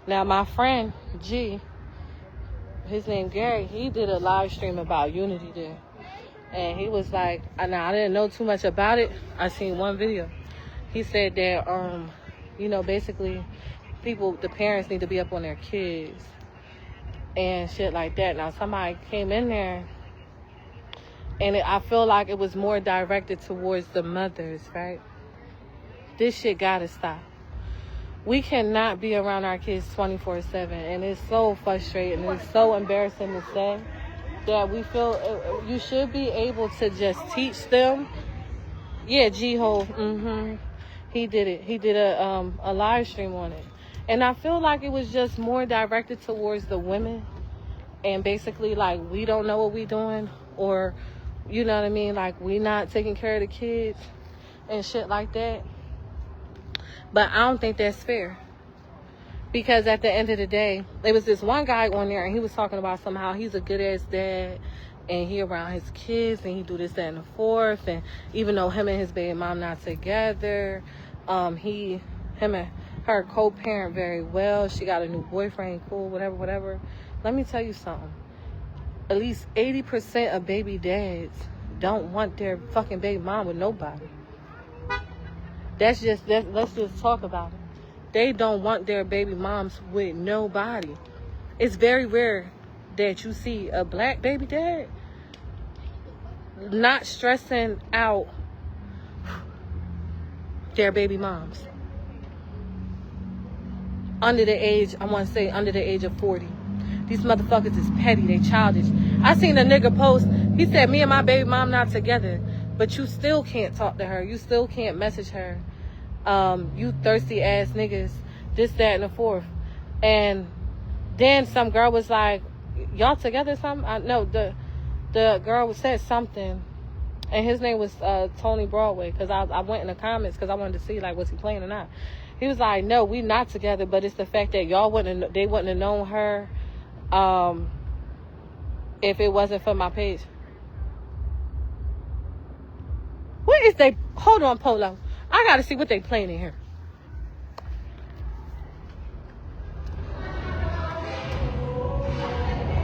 Now, my friend, G, his name Gary, he did a live stream about Unity Day. And he was like, now I didn't know too much about it. I seen one video. He said that, you know, basically the parents need to be up on their kids and shit like that. Now somebody came in there and I feel like it was more directed towards the mothers, right? This shit gotta stop. We cannot be around our kids 24/7, and it's so frustrating. It's so embarrassing to say that we feel you should be able to just teach them. Yeah, G-Ho, he did it. He did a live stream on it, and I feel like it was just more directed towards the women, and basically like we don't know what we doing, or you know what I mean, like we not taking care of the kids and shit like that. But I don't think that's fair. Because at the end of the day, there was this one guy on there and he was talking about somehow he's a good ass dad and he around his kids and he do this, that, and the fourth. And even though him and his baby mom not together, him and her co-parent very well. She got a new boyfriend, cool, whatever. Let me tell you something. At least 80% of baby dads don't want their fucking baby mom with nobody. Let's just talk about it. They don't want their baby moms with nobody. It's very rare that you see a black baby dad not stressing out their baby moms. Under the age, I want to say under the age of 40. These motherfuckers is petty. They childish. I seen a nigga post He said, me and my baby mom not together, but you still can't talk to her. You still can't message her. You thirsty ass niggas, this, that, and the fourth. And then some girl was like, y'all together something? No, the girl said something, and his name was Tony Broadway, because I went in the comments because I wanted to see, like, was he playing or not. He was like, no, we not together, but it's the fact that they wouldn't have known her if it wasn't for my page. What is they? Hold on, Polo. I gotta see what they playing in here.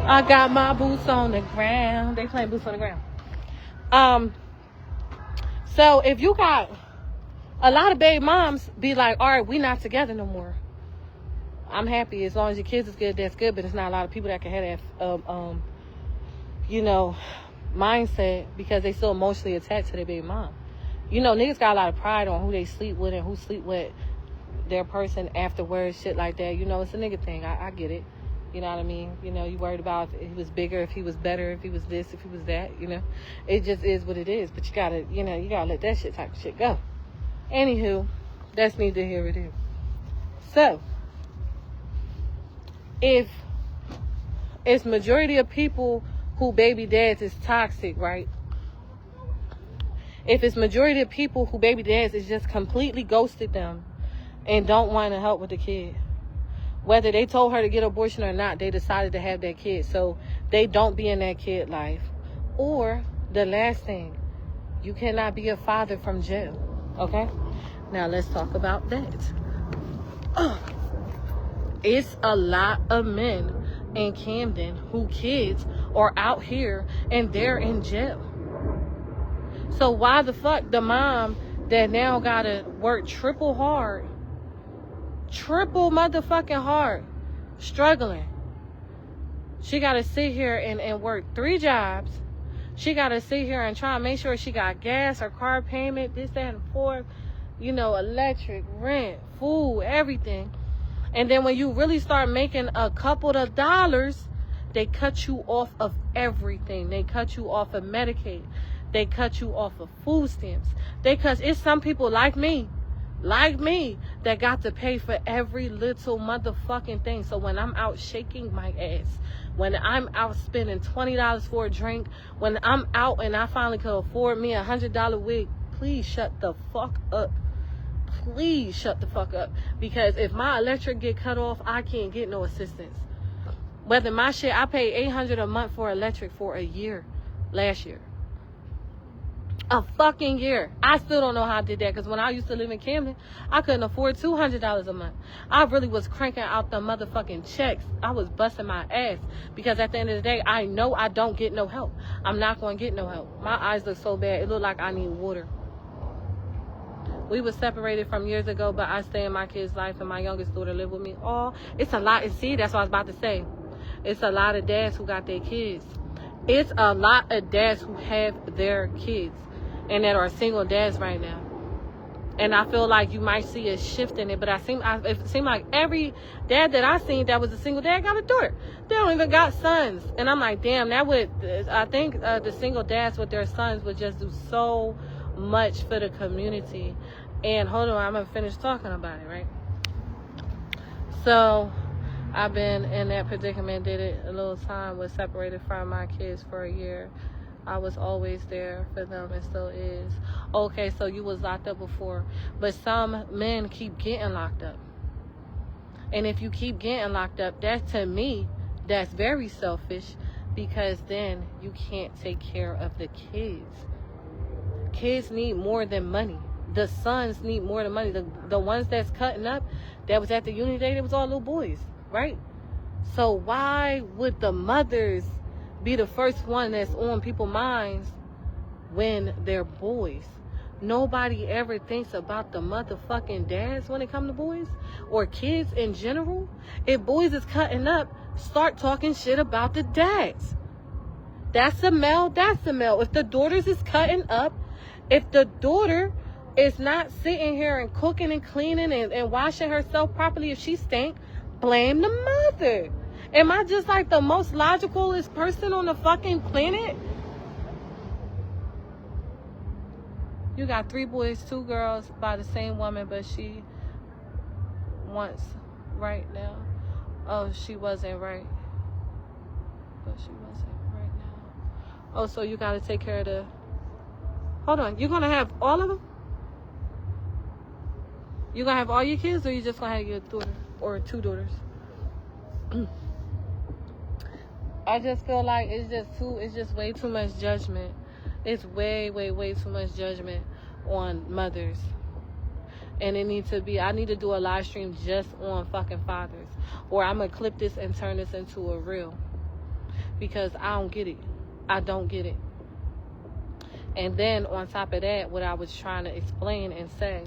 I got my boots on the ground. They playing boots on the ground. So if you got a lot of baby moms be like, all right, we not together no more. I'm happy as long as your kids is good, that's good. But it's not a lot of people that can have that, you know, mindset, because they still emotionally attached to their baby mom. You know, niggas got a lot of pride on who they sleep with and who sleep with their person afterwards, shit like that. You know, it's a nigga thing. I get it. You know what I mean? You know, you worried about if he was bigger, if he was better, if he was this, if he was that, you know. It just is what it is. But you gotta, you know, you gotta let that shit type of shit go. Anywho, that's neither here nor there. So, if it's majority of people who baby dads is toxic, right? If it's majority of people who baby dads is just completely ghosted them and don't want to help with the kid, whether they told her to get an abortion or not, they decided to have that kid, so they don't be in that kid life. Or the last thing, you cannot be a father from jail. Okay? Now let's talk about that. It's a lot of men in Camden who kids are out here and they're in jail. So why the fuck the mom that now gotta work triple motherfucking hard, struggling, she gotta sit here and work 3 jobs. She gotta sit here and try and make sure she got gas or car payment, this, that, and the fourth, you know, electric, rent, food, everything. And then when you really start making a couple of dollars, they cut you off of everything. They cut you off of Medicaid. They cut you off of food stamps. It's some people like me, that got to pay for every little motherfucking thing. So when I'm out shaking my ass, when I'm out spending $20 for a drink, when I'm out and I finally could afford me a $100 wig, please shut the fuck up. Please shut the fuck up. Because if my electric get cut off, I can't get no assistance. Whether my shit, I paid $800 a month for electric for a year, last year. A fucking year. I still don't know how I did that, because when I used to live in Camden, I couldn't afford $200 a month. I really was cranking out the motherfucking checks. I was busting my ass, because at the end of the day, I know I don't get no help. I'm not going to get no help. My eyes look so bad. It look like I need water. We were separated from years ago, but I stay in my kid's life, and my youngest daughter live with me. Oh, it's a lot. And see, that's what I was about to say. It's a lot of dads who got their kids. It's a lot of dads who have their kids and that are single dads right now. And I feel like you might see a shift in it, but it seemed like every dad that I seen that was a single dad got a daughter. They don't even got sons. And I'm like, damn, I think the single dads with their sons would just do so much for the community. And hold on, I'm gonna finish talking about it, right? So I've been in that predicament, did it a little time, was separated from my kids for a year. I was always there for them and still is. Okay, so you was locked up before, but some men keep getting locked up. And if you keep getting locked up, to me, that's very selfish, because then you can't take care of the kids. Kids need more than money. The sons need more than money. The ones that's cutting up, that was at the uni day, they was all little boys, right? So why would the mothers be the first one that's on people's minds when they're boys? Nobody ever thinks about the motherfucking dads when it comes to boys or kids in general. If boys is cutting up, start talking shit about the dads. That's a male, that's a male. If the daughters is cutting up, if the daughter is not sitting here and cooking and cleaning and washing herself properly, if she stink, blame the mother. Am I just like the most logicalest person on the fucking planet? You got 3 boys, 2 girls by the same woman, but she wants right now. Oh, she wasn't right. But she wasn't right now. Oh, so you got to take care of the... Hold on. You're going to have all of them? You going to have all your kids, or you just going to have your daughter or 2 daughters? I just feel like it's just way too much judgment. It's way too much judgment on mothers. And it needs to be, I need to do a live stream just on fucking fathers. Or I'm going to clip this and turn this into a reel. Because I don't get it. I don't get it. And then on top of that, what I was trying to explain and say,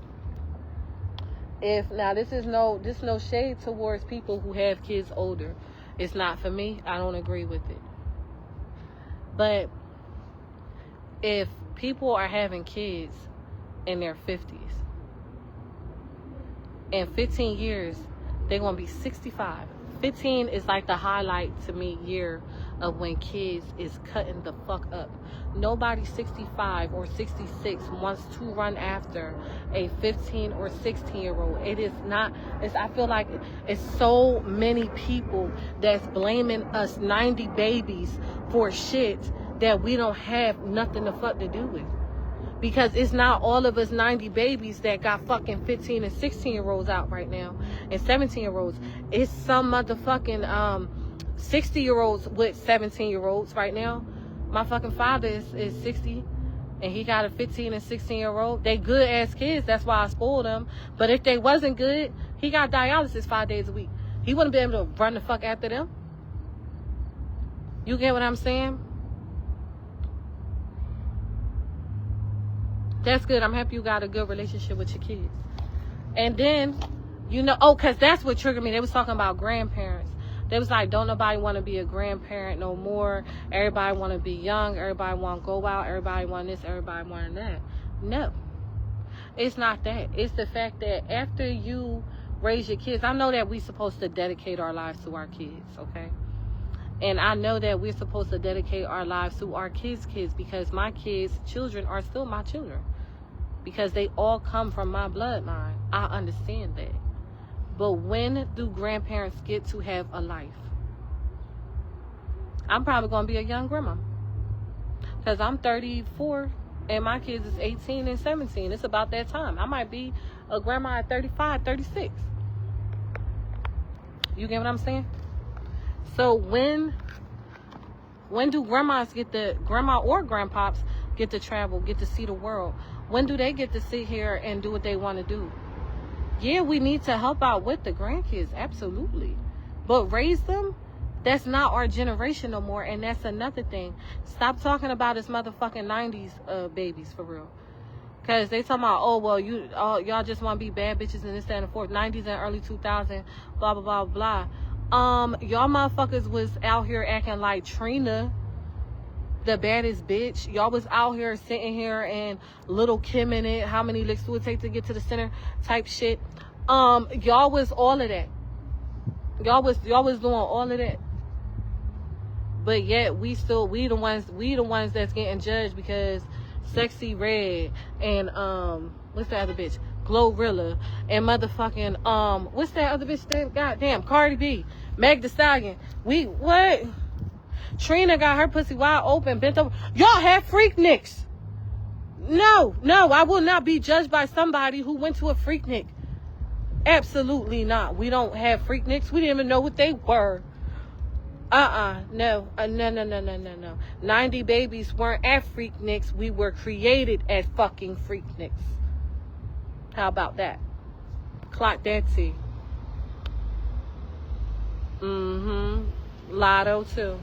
now this is no shade towards people who have kids older. It's not for me. I don't agree with it. But if people are having kids in their 50s, in 15 years, they're going to be 65. 15 is like the highlight to me year of when kids is cutting the fuck up. Nobody 65 or 66 wants to run after a 15 or 16-year-old. It is not, I feel like it's so many people that's blaming us 90 babies for shit that we don't have nothing the fuck to do with. Because it's not all of us 90 babies that got fucking 15 and 16-year-olds out right now. And 17-year-olds. It's some motherfucking 60-year-olds with 17-year-olds right now. My fucking father is 60. And he got a 15 and 16-year-old. They good ass kids. That's why I spoiled them. But if they wasn't good, he got dialysis 5 days a week. He wouldn't be able to run the fuck after them. You get what I'm saying? That's good. I'm happy you got a good relationship with your kids. And then, because that's what triggered me. They was talking about grandparents. They was like, don't nobody want to be a grandparent no more. Everybody want to be young. Everybody want to go out. Everybody want this. Everybody want that. No. It's not that. It's the fact that after you raise your kids, I know that we're supposed to dedicate our lives to our kids, okay? And I know that we're supposed to dedicate our lives to our kids' because my kids' children are still my children. Because they all come from my bloodline. I understand that. But when do grandparents get to have a life? I'm probably going to be a young grandma. Because I'm 34 and my kids is 18 and 17. It's about that time. I might be a grandma at 35, 36. You get what I'm saying? So when do grandma or grandpops get to travel, get to see the world? When do they get to sit here and do what they want to do? Yeah, we need to help out with the grandkids, absolutely. But raise them, that's not our generation no more, and that's another thing. Stop talking about this motherfucking 90s babies, for real. Because they talking about, oh, well, y'all just want to be bad bitches and this, that, and the fourth. 90s and early 2000s, blah, blah, blah, blah. Y'all motherfuckers was out here acting like Trina, the baddest bitch. Y'all was out here sitting here and Little Kim in it. How many licks would it take to get to the center type shit. Y'all was all of that. Y'all was doing all of that. But yet we the ones that's getting judged because Sexy Red and what's the other bitch? Glorilla and motherfucking what's that other bitch name? Goddamn, Cardi B, Meg Thee Stallion. What? Trina got her pussy wide open, bent over. Y'all have Freakniks. No, I will not be judged by somebody who went to a Freaknik. Absolutely not. We don't have Freakniks. We didn't even know what they were. No. 90 babies weren't at Freakniks. We were created at fucking Freakniks. How about that? Clock that T. Lotto too.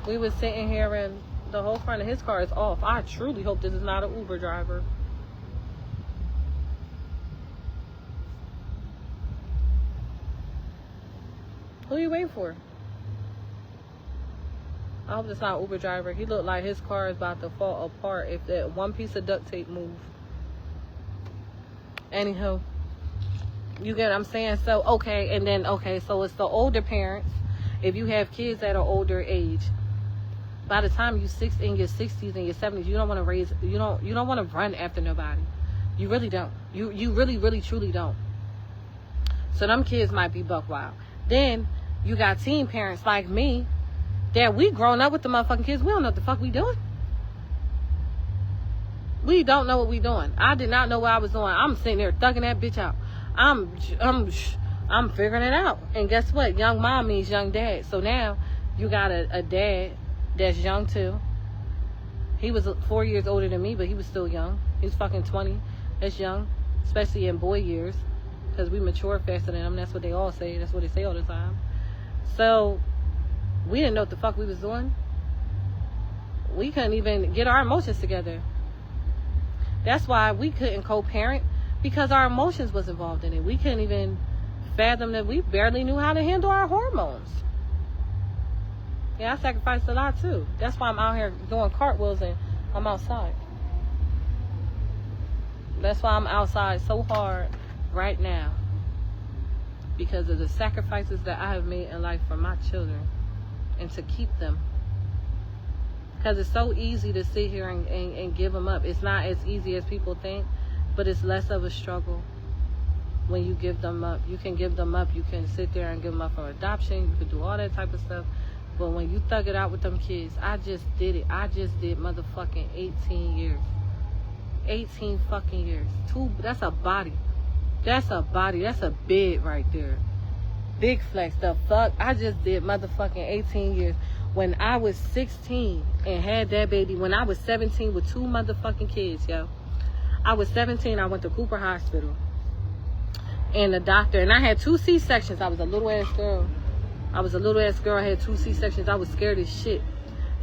We was sitting here and the whole front of his car is off. I truly hope this is not an Uber driver. Who are you waiting for? I hope it's not an Uber driver. He looked like his car is about to fall apart if that one piece of duct tape moves. Anywho, you get what I'm saying? So, so it's the older parents. If you have kids at an older age, By the time you in your 60s and your 70s, you don't want to you don't want to run after nobody. You really don't. You really, really, truly don't. So them kids might be buck wild. Then you got teen parents like me that we grown up with the motherfucking kids. We don't know what the fuck we doing. We don't know what we doing. I did not know what I was doing. I'm sitting there thugging that bitch out. I'm figuring it out. And guess what? Young mom means young dad. So now you got a dad that's young too. He was 4 years older than me, but he was still young. He was fucking 20. That's young, especially in boy years, because we mature faster than them. That's what they all say. That's what they say all the time. So we didn't know what the fuck we was doing. We couldn't even get our emotions together. That's why we couldn't co-parent, because our emotions was involved in it. We couldn't even fathom that. We barely knew how to handle our hormones. Yeah, I sacrificed a lot too. That's why I'm out here doing cartwheels and I'm outside. That's why I'm outside so hard right now. Because of the sacrifices that I have made in life for my children. And to keep them. Because it's so easy to sit here and give them up. It's not as easy as people think. But it's less of a struggle when you give them up. You can give them up. You can sit there and give them up for adoption. You can do all that type of stuff. But when you thug it out with them kids, I just did it. I just did motherfucking 18 years. 18 fucking years. That's a body. That's a body. That's a bed right there. Big flex. The fuck? I just did motherfucking 18 years. When I was 16 and had that baby, when I was 17 with 2 motherfucking kids, yo. I was 17, I went to Cooper Hospital. And the doctor, and I had 2 C-sections. I was a little ass girl. I had 2 C-sections. I was scared as shit.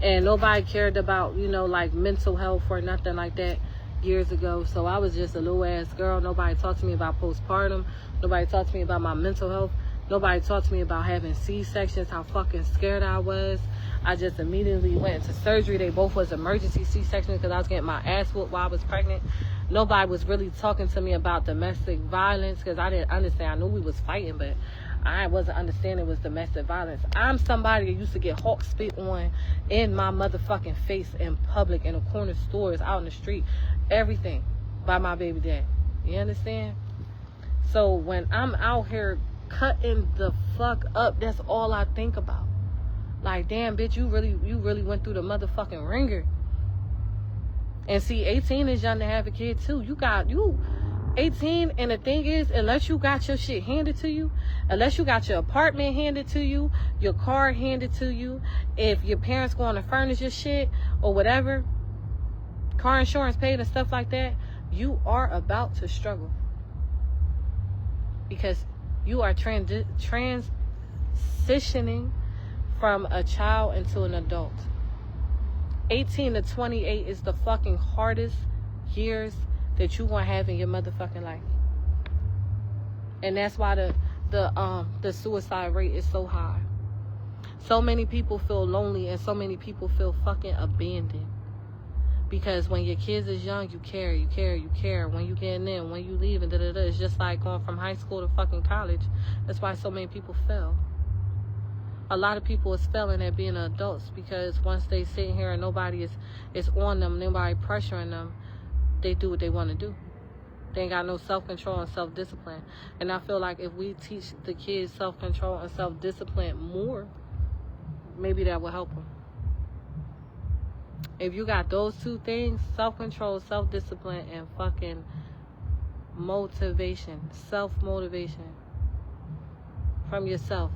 And nobody cared about, like mental health or nothing like that years ago. So I was just a little ass girl. Nobody talked to me about postpartum. Nobody talked to me about my mental health. Nobody talked to me about having C-sections, how fucking scared I was. I just immediately went into surgery. They both was emergency C-sections because I was getting my ass whooped while I was pregnant. Nobody was really talking to me about domestic violence because I didn't understand. I knew we was fighting, but I wasn't understanding it was domestic violence. I'm somebody that used to get hawk spit on in my motherfucking face in public, in the corner stores, out in the street, everything by my baby dad. You understand? So when I'm out here cutting the fuck up, that's all I think about. Like, damn, bitch, you really went through the motherfucking ringer. And see, 18 is young to have a kid too. You 18, and the thing is, unless you got your shit handed to you, unless you got your apartment handed to you, your car handed to you, if your parents going to furnish your shit or whatever, car insurance paid and stuff like that, you are about to struggle. Because you are transitioning from a child into an adult. 18 to 28 is the fucking hardest years that you gonna have in your motherfucking life. And that's why the suicide rate is so high. So many people feel lonely and so many people feel fucking abandoned. Because when your kids is young, you care. When you getting in, when you leaving, it's just like going from high school to fucking college. That's why so many people fail. A lot of people is failing at being adults because once they sit here and nobody is on them, nobody pressuring them, they do what they want to do. They ain't got no self-control and self-discipline. And I feel like if we teach the kids self-control and self-discipline more, maybe that will help them. If you got those 2 things, self-control, self-discipline, and fucking motivation, self-motivation from yourself.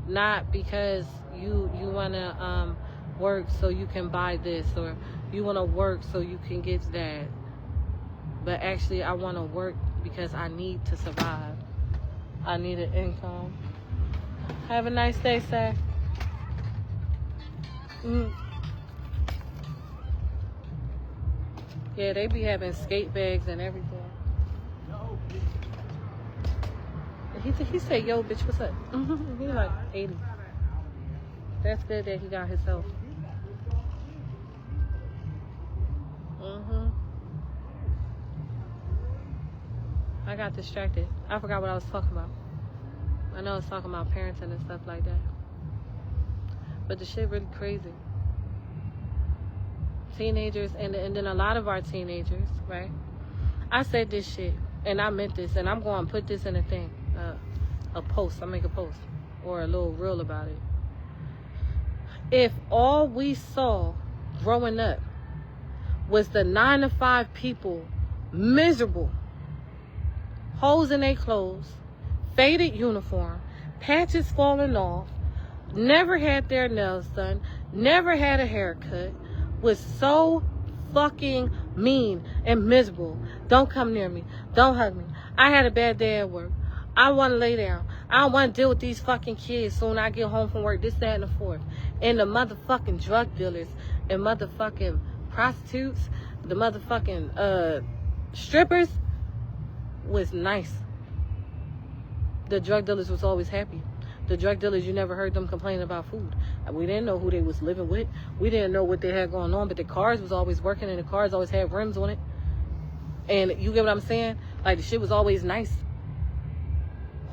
Not because you want to work so you can buy this, or you want to work so you can get that. But actually, I want to work because I need to survive. I need an income. Have a nice day, sir. Yeah, they be having skate bags and everything. He said, yo, bitch, what's up? He like 80. That's good that he got his health. I got distracted. I forgot what I was talking about. I know I was talking about parenting and stuff like that. But the shit really crazy. teenagers and then a lot of our teenagers, right? I said this shit, and I meant this, and I'm going to put this in a thing, a post. I'll make a post or a little reel about it. If all we saw growing up was the 9-to-5 people, miserable, holes in their clothes, faded uniform, patches falling off, never had their nails done, never had a haircut, was so fucking mean and miserable. Don't come near me. Don't hug me. I had a bad day at work. I want to lay down. I don't want to deal with these fucking kids soon I get home from work, this, that, and the fourth. And the motherfucking drug dealers and motherfucking prostitutes, the motherfucking strippers was nice. The drug dealers was always happy. The drug dealers, you never heard them complaining about food. We didn't know who they was living with. We didn't know what they had going on, but the cars was always working and the cars always had rims on it. And you get what I'm saying? Like, the shit was always nice.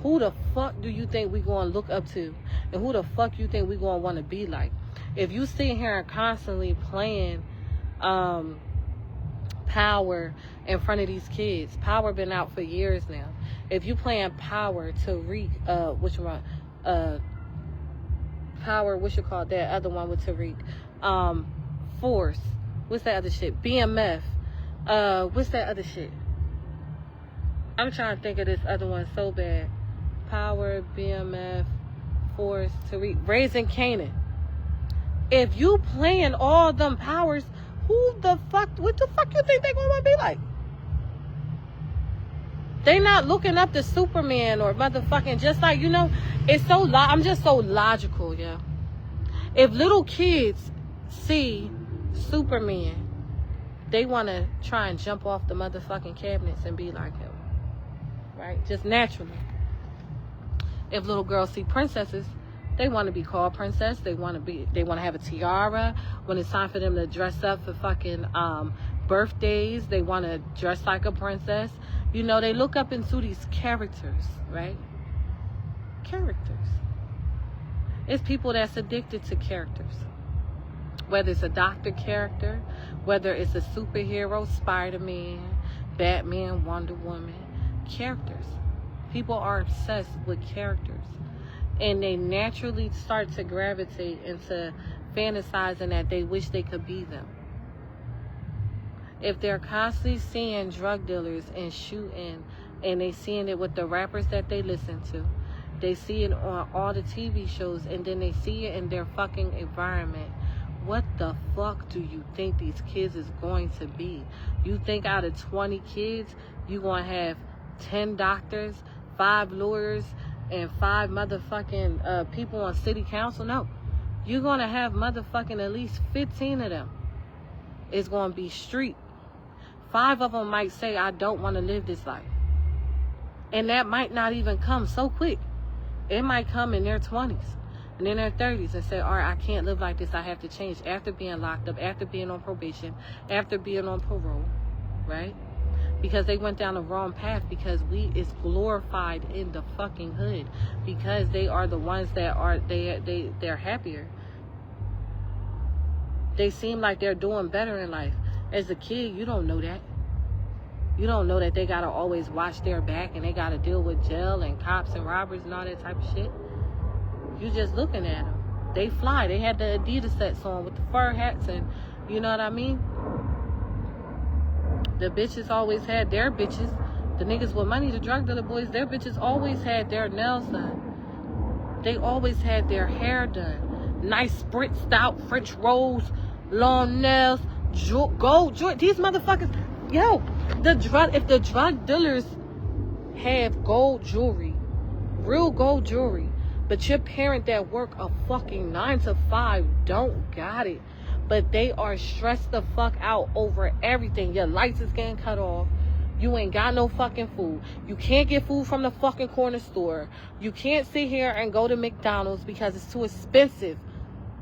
Who the fuck do you think we gonna look up to? And who the fuck you think we gonna want to be like? If you sit here and constantly playing Power in front of these kids, Power been out for years now. If you playing Power, Tariq, Power, what you call that other one with Tariq? Force. What's that other shit? BMF. What's that other shit? I'm trying to think of this other one so bad. Power, BMF, Force, Tariq, Raising Canaan. If you playing all them powers, what the fuck you think they gonna be like? They not looking up to Superman or motherfucking, just like, you know, it's so, I'm just so logical, yeah. If little kids see Superman, they want to try and jump off the motherfucking cabinets and be like him, right? Just naturally. If little girls see princesses, they want to be called princess. They want to have a tiara. When it's time for them to dress up for fucking birthdays, they want to dress like a princess. You know, they look up into these characters, right? Characters. It's people that's addicted to characters. Whether it's a doctor character, whether it's a superhero, Spider-Man, Batman, Wonder Woman, characters. People are obsessed with characters. And they naturally start to gravitate into fantasizing that they wish they could be them. If they're constantly seeing drug dealers and shooting, and they seeing it with the rappers that they listen to, they see it on all the TV shows, and then they see it in their fucking environment, what the fuck do you think these kids is going to be? You think out of 20 kids, you gonna have 10 doctors, 5 lawyers, and 5 motherfucking people on city council? No. You're gonna have motherfucking at least 15 of them. It's gonna be street. 5 of them might say, I don't want to live this life. And that might not even come so quick. It might come in their 20s and in their 30s and say, all right, I can't live like this. I have to change after being locked up, after being on probation, after being on parole, right? Because they went down the wrong path, because it's glorified in the fucking hood, because they are the ones that are, they're happier. They seem like they're doing better in life. As a kid, you don't know that. You don't know that they gotta always watch their back and they gotta deal with jail and cops and robbers and all that type of shit. You just looking at them. They fly. They had the Adidas sets on with the fur hats, and you know what I mean? The bitches always had their bitches. The niggas with money, the drug dealer boys, their bitches always had their nails done. They always had their hair done. Nice spritzed out French rolls, long nails, gold jewelry. These motherfuckers, yo, if the drug dealers have gold jewelry, real gold jewelry, but your parent that work a fucking 9 to 5 don't got it, but they are stressed the fuck out over everything. Your lights is getting cut off. You ain't got no fucking food. You can't get food from the fucking corner store. You can't sit here and go to McDonald's because it's too expensive.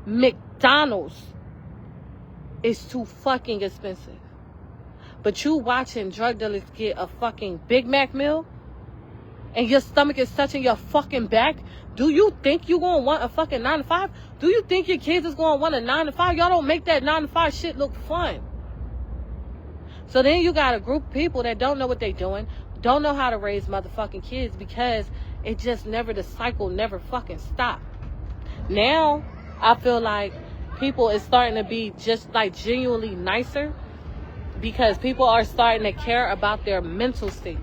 McDonald's is too fucking expensive. But you watching drug dealers get a fucking Big Mac meal and your stomach is touching your fucking back, do you think you're going to want a fucking 9 to 5? Do you think your kids is going to want a 9 to 5? Y'all don't make that 9 to 5 shit look fun. So then you got a group of people that don't know what they doing, don't know how to raise motherfucking kids, because it just never, the cycle never fucking stopped. Now, I feel like people is starting to be just like genuinely nicer, because people are starting to care about their mental state.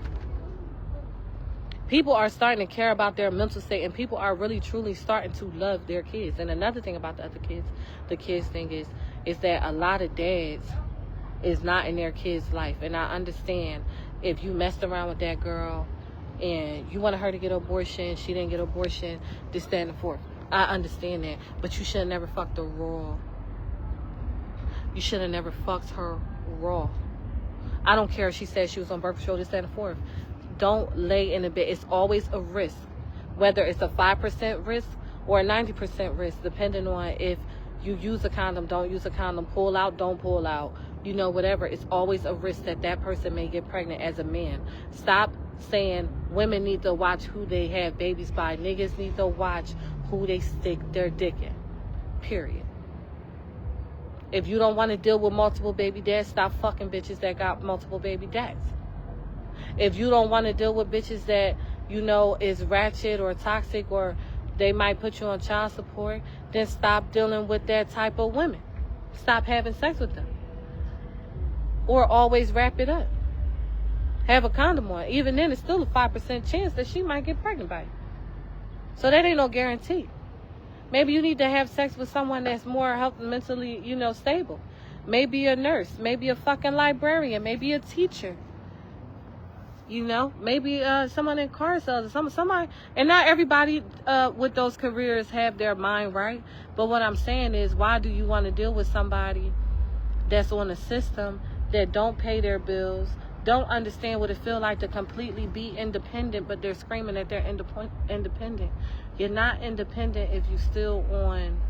People are starting to care about their mental state, and people are really truly starting to love their kids. And another thing about the kids thing is that a lot of dads is not in their kids' life. And I understand if you messed around with that girl and you wanted her to get an abortion, she didn't get an abortion, this, that, and the fourth. I understand that. But you should have never fucked her raw. You should have never fucked her raw. I don't care if she said she was on birth control, this, that, and the fourth. Don't lay in the bed. It's always a risk. Whether it's a 5% risk or a 90% risk, depending on if you use a condom, don't use a condom, pull out, don't pull out, you know, whatever. It's always a risk that that person may get pregnant as a man. Stop saying women need to watch who they have babies by. Niggas need to watch who they stick their dick in. Period. If you don't want to deal with multiple baby dads, stop fucking bitches that got multiple baby dads. If you don't want to deal with bitches that, you know, is ratchet or toxic, or they might put you on child support, then stop dealing with that type of women. Stop having sex with them. Or always wrap it up. Have a condom on. Even then, it's still a 5% chance that she might get pregnant by you. So that ain't no guarantee. Maybe you need to have sex with someone that's more health mentally, you know, stable. Maybe a nurse. Maybe a fucking librarian. Maybe a teacher. You know, maybe someone in car sales, or somebody, and not everybody with those careers have their mind right. But what I'm saying is, why do you want to deal with somebody that's on a system that don't pay their bills, don't understand what it feels like to completely be independent, but they're screaming that they're independent? You're not independent if you're still on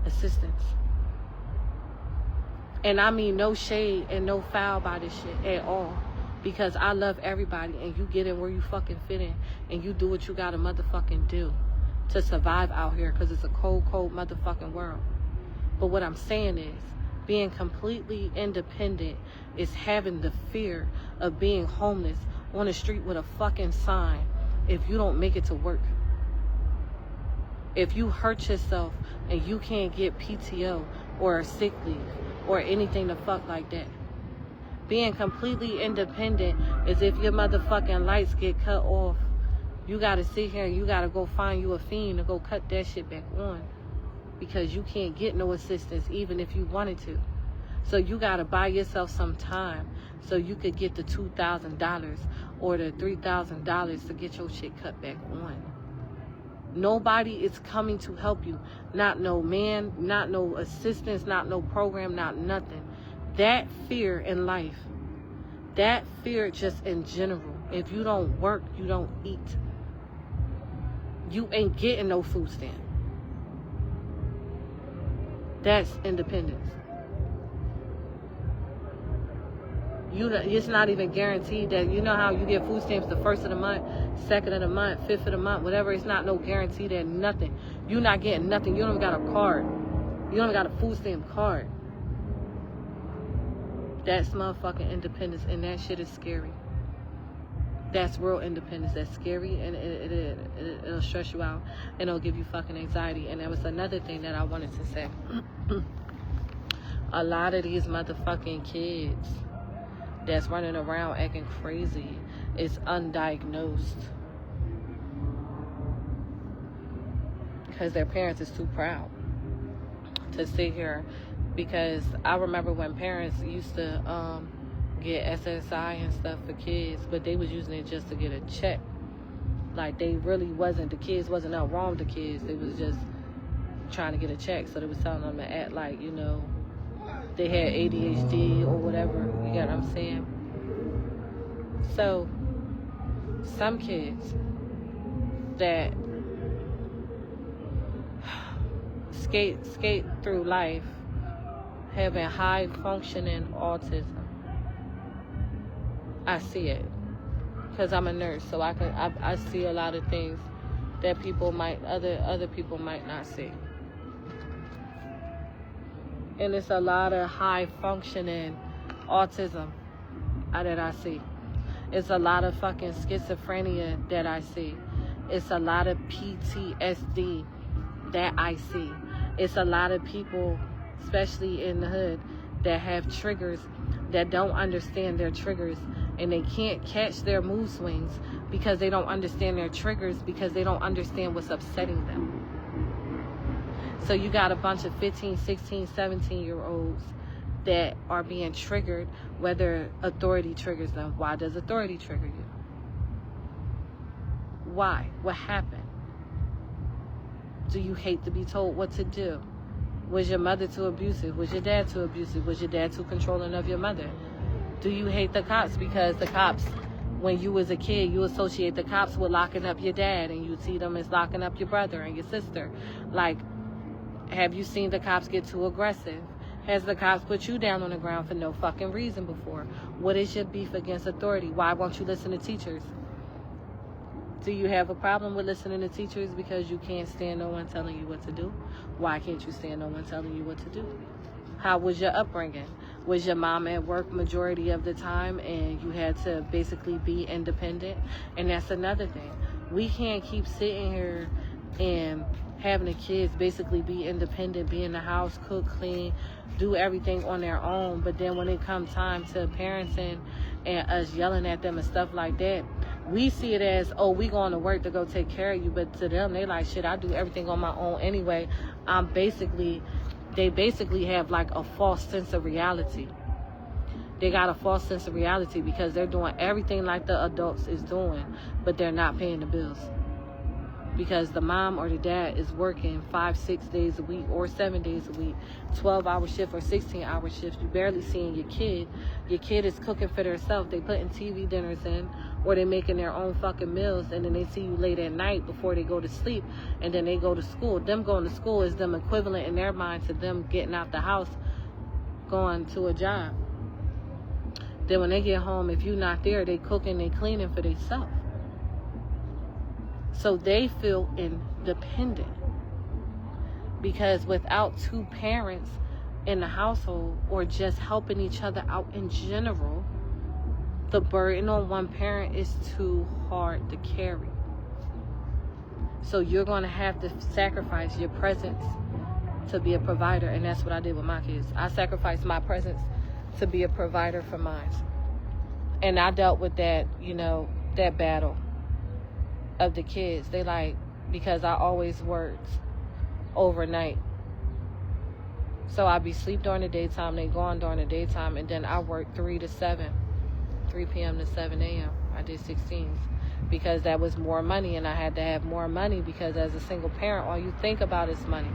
assistance. And I mean no shade and no foul by this shit at all. Because I love everybody, and you get in where you fucking fit in, and you do what you gotta motherfucking do to survive out here, because it's a cold, cold motherfucking world. But what I'm saying is, being completely independent is having the fear of being homeless on the street with a fucking sign if you don't make it to work. If you hurt yourself and you can't get PTO or a sick leave or anything the fuck like that. Being completely independent is if your motherfucking lights get cut off, you gotta sit here and you gotta go find you a fiend to go cut that shit back on, because you can't get no assistance even if you wanted to. So you gotta buy yourself some time so you could get the $2,000 or the $3,000 to get your shit cut back on. Nobody is coming to help you. Not no man, not no assistance, not no program, not nothing. That fear in life, that fear just in general, if you don't work, you don't eat. You ain't getting no food stamp. That's independence. It's not even guaranteed that, you know how you get food stamps the 1st of the month, 2nd of the month, 5th of the month, whatever. It's not no guarantee that nothing. You're not getting nothing. You don't even got a card. You don't even got a food stamp card. That's motherfucking independence, and that shit is scary. That's real independence. That's scary, and it'll stress you out, and it'll give you fucking anxiety. And there was another thing that I wanted to say. A lot of these motherfucking kids that's running around acting crazy is undiagnosed because their parents is too proud to sit here. Because I remember when parents used to get SSI and stuff for kids, but they was using it just to get a check. Like, they really wasn't, the kids wasn't nothing wrong with the kids. They was just trying to get a check. So they was telling them to act like, you know, they had ADHD or whatever. You get what I'm saying? So some kids that skate through life having high functioning autism. I see it. because I'm a nurse, so I see a lot of things that other people might not see. And it's a lot of high functioning autism that I see. It's a lot of fucking schizophrenia that I see. It's a lot of PTSD that I see. It's a lot of people, especially in the hood, that have triggers that don't understand their triggers, and they can't catch their mood swings because they don't understand their triggers, because they don't understand what's upsetting them. So you got a bunch of 15, 16, 17-year-olds that are being triggered, whether authority triggers them. Why does authority trigger you? Why? What happened? Do you hate to be told what to do? Was your mother too abusive? Was your dad too abusive? Was your dad too controlling of your mother? Do you hate the cops because the cops, when you was a kid, you associate the cops with locking up your dad, and you see them as locking up your brother and your sister? Like, have you seen the cops get too aggressive? Has the cops put you down on the ground for no fucking reason before? What is your beef against authority? Why won't you listen to teachers? Do you have a problem with listening to teachers because you can't stand no one telling you what to do? Why can't you stand no one telling you what to do? How was your upbringing? Was your mom at work majority of the time and you had to basically be independent? And that's another thing. We can't keep sitting here and having the kids basically be independent, be in the house, cook, clean, do everything on their own. But then when it comes time to parenting and us yelling at them and stuff like that, we see it as, oh, we going to work to go take care of you. But to them, they like, shit, I do everything on my own anyway. They basically have like a false sense of reality. They got a false sense of reality because they're doing everything like the adults is doing, but they're not paying the bills. Because the mom or the dad is working 5-6 days a week or 7 days a week, 12-hour shift or 16-hour shift. You barely seeing your kid. Your kid is cooking for themselves. They putting TV dinners in, or they making their own fucking meals, and then they see you late at night before they go to sleep, and then they go to school. Them going to school is them equivalent in their mind to them getting out the house, going to a job. Then when they get home, if you're not there, they cooking, they cleaning for themselves. So they feel independent, because without two parents in the household or just helping each other out in general, the burden on one parent is too hard to carry. So you're going to have to sacrifice your presence to be a provider, and that's what I did with my kids. I sacrificed my presence to be a provider for mine. And I dealt with that, that battle of the kids. They like, because I always worked overnight, so I'd be asleep during the daytime, they gone during the daytime, and then I worked 3 p.m. to 7 a.m. I did 16s because that was more money, and I had to have more money because as a single parent, all you think about is money.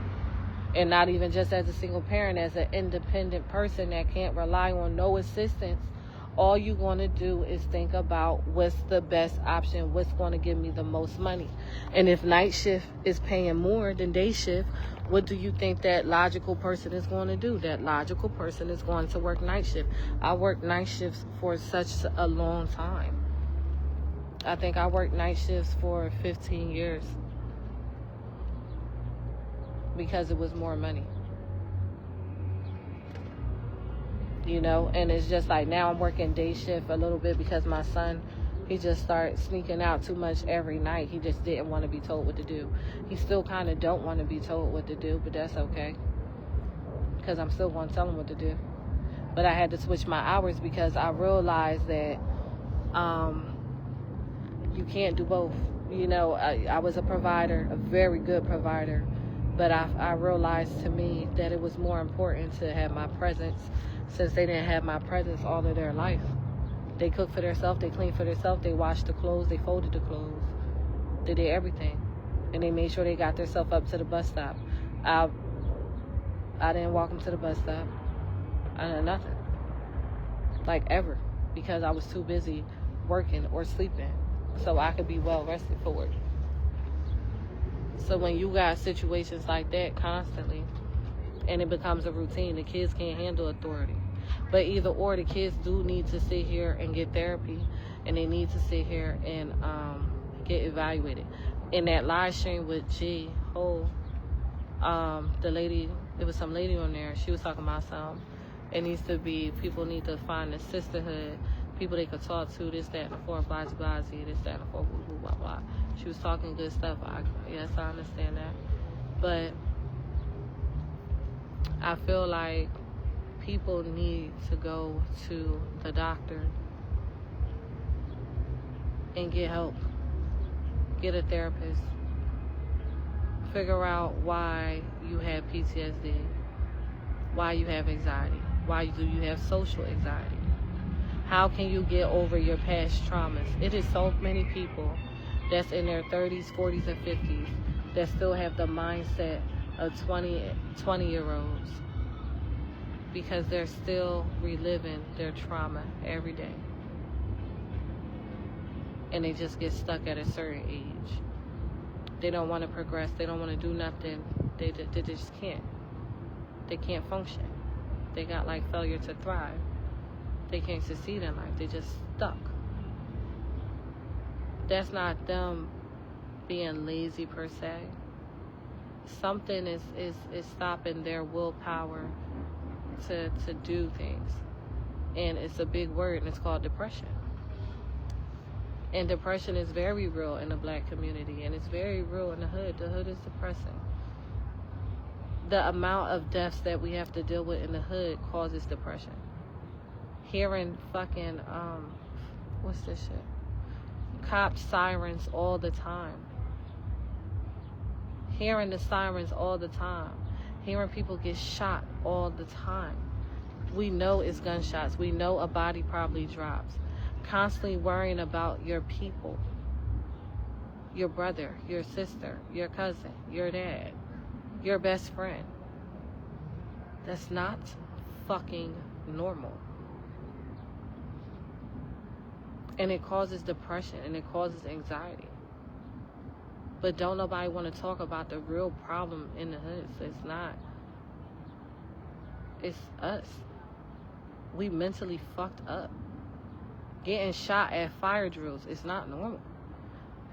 And not even just as a single parent, as an independent person that can't rely on no assistance, all you're going to do is think about what's the best option, what's going to give me the most money. And if night shift is paying more than day shift, what do you think that logical person is going to do? That logical person is going to work night shift. I worked night shifts for such a long time. I think I worked night shifts for 15 years because it was more money. And it's just like now I'm working day shift a little bit because my son, he just started sneaking out too much every night. He just didn't want to be told what to do. He still kind of don't want to be told what to do, but that's okay, because I'm still going to tell him what to do. But I had to switch my hours because I realized that you can't do both. I was a provider, a very good provider, but I realized to me that it was more important to have my presence, since they didn't have my presence all of their life. They cooked for themselves, they cleaned for themselves, they washed the clothes, they folded the clothes, they did everything, and they made sure they got themselves up to the bus stop. I didn't walk them to the bus stop. I did nothing, like ever, because I was too busy working or sleeping so I could be well rested for work. So when you got situations like that constantly, and it becomes a routine, the kids can't handle authority. But either or, the kids do need to sit here and get therapy, and they need to sit here and get evaluated. In that live stream with G Ho, the lady, there was some lady on there, she was talking about it needs to be, people need to find a sisterhood, people they could talk to, this, that, and the fourth, blah, blah, blah, this, that, and the fourth, blah, blah, blah. She was talking good stuff. Yes, I understand that. But I feel like people need to go to the doctor and get help. Get a therapist. Figure out why you have PTSD, why you have anxiety, why do you have social anxiety. How can you get over your past traumas? It is so many people that's in their 30s, 40s, and 50s that still have the mindset of 20-year-olds because they're still reliving their trauma every day. And they just get stuck at a certain age. They don't want to progress. They don't want to do nothing. They just can't. They can't function. They got like failure to thrive. They can't succeed in life. They're just stuck. That's not them being lazy per se. Something is stopping their willpower to do things. And it's a big word, and it's called depression. And depression is very real in the black community, and it's very real in the hood. The hood is depressing. The amount of deaths that we have to deal with in the hood causes depression. Hearing fucking, what's this shit? Cop sirens all the time. Hearing the sirens all the time. Hearing people get shot all the time. We know it's gunshots. We know a body probably drops. Constantly worrying about your people. Your brother, your sister, your cousin, your dad, your best friend. That's not fucking normal. And it causes depression and it causes anxiety. But don't nobody want to talk about the real problem in the hood. So it's not. It's us. We mentally fucked up. Getting shot at fire drills is not normal.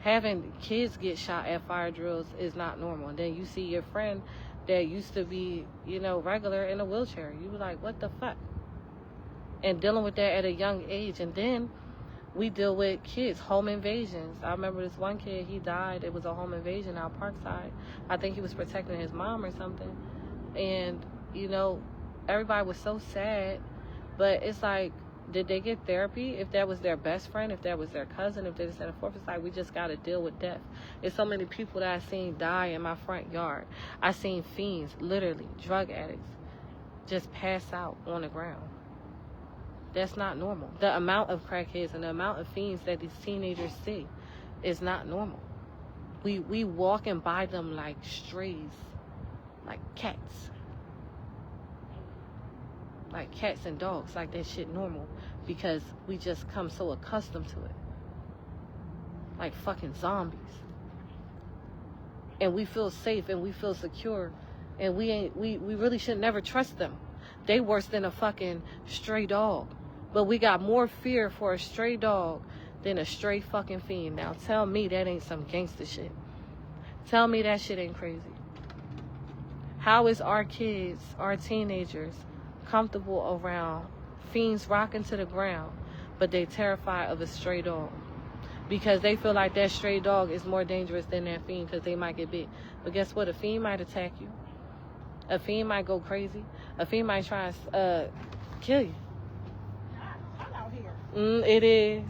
Having kids get shot at fire drills is not normal. And then you see your friend that used to be, regular in a wheelchair. You be like, what the fuck? And dealing with that at a young age. And then we deal with kids, home invasions. I remember this one kid, he died. It was a home invasion out Parkside. I think he was protecting his mom or something. And, everybody was so sad. But it's like, did they get therapy? If that was their best friend, if that was their cousin, if they just had a fourth, it's like we just got to deal with death. There's so many people that I've seen die in my front yard. I've seen fiends, literally, drug addicts, just pass out on the ground. That's not normal. The amount of crackheads and the amount of fiends that these teenagers see is not normal. We walking by them like strays, like cats. Like cats and dogs, like that shit normal. Because we just come so accustomed to it. Like fucking zombies. And we feel safe and we feel secure. And we really should never trust them. They worse than a fucking stray dog. But we got more fear for a stray dog than a stray fucking fiend. Now tell me that ain't some gangster shit. Tell me that shit ain't crazy. How is our kids, our teenagers, comfortable around fiends rocking to the ground, but they terrified of a stray dog because they feel like that stray dog is more dangerous than that fiend because they might get bit? But guess what? A fiend might attack you. A fiend might go crazy. A fiend might try and kill you. I'm out here. It is.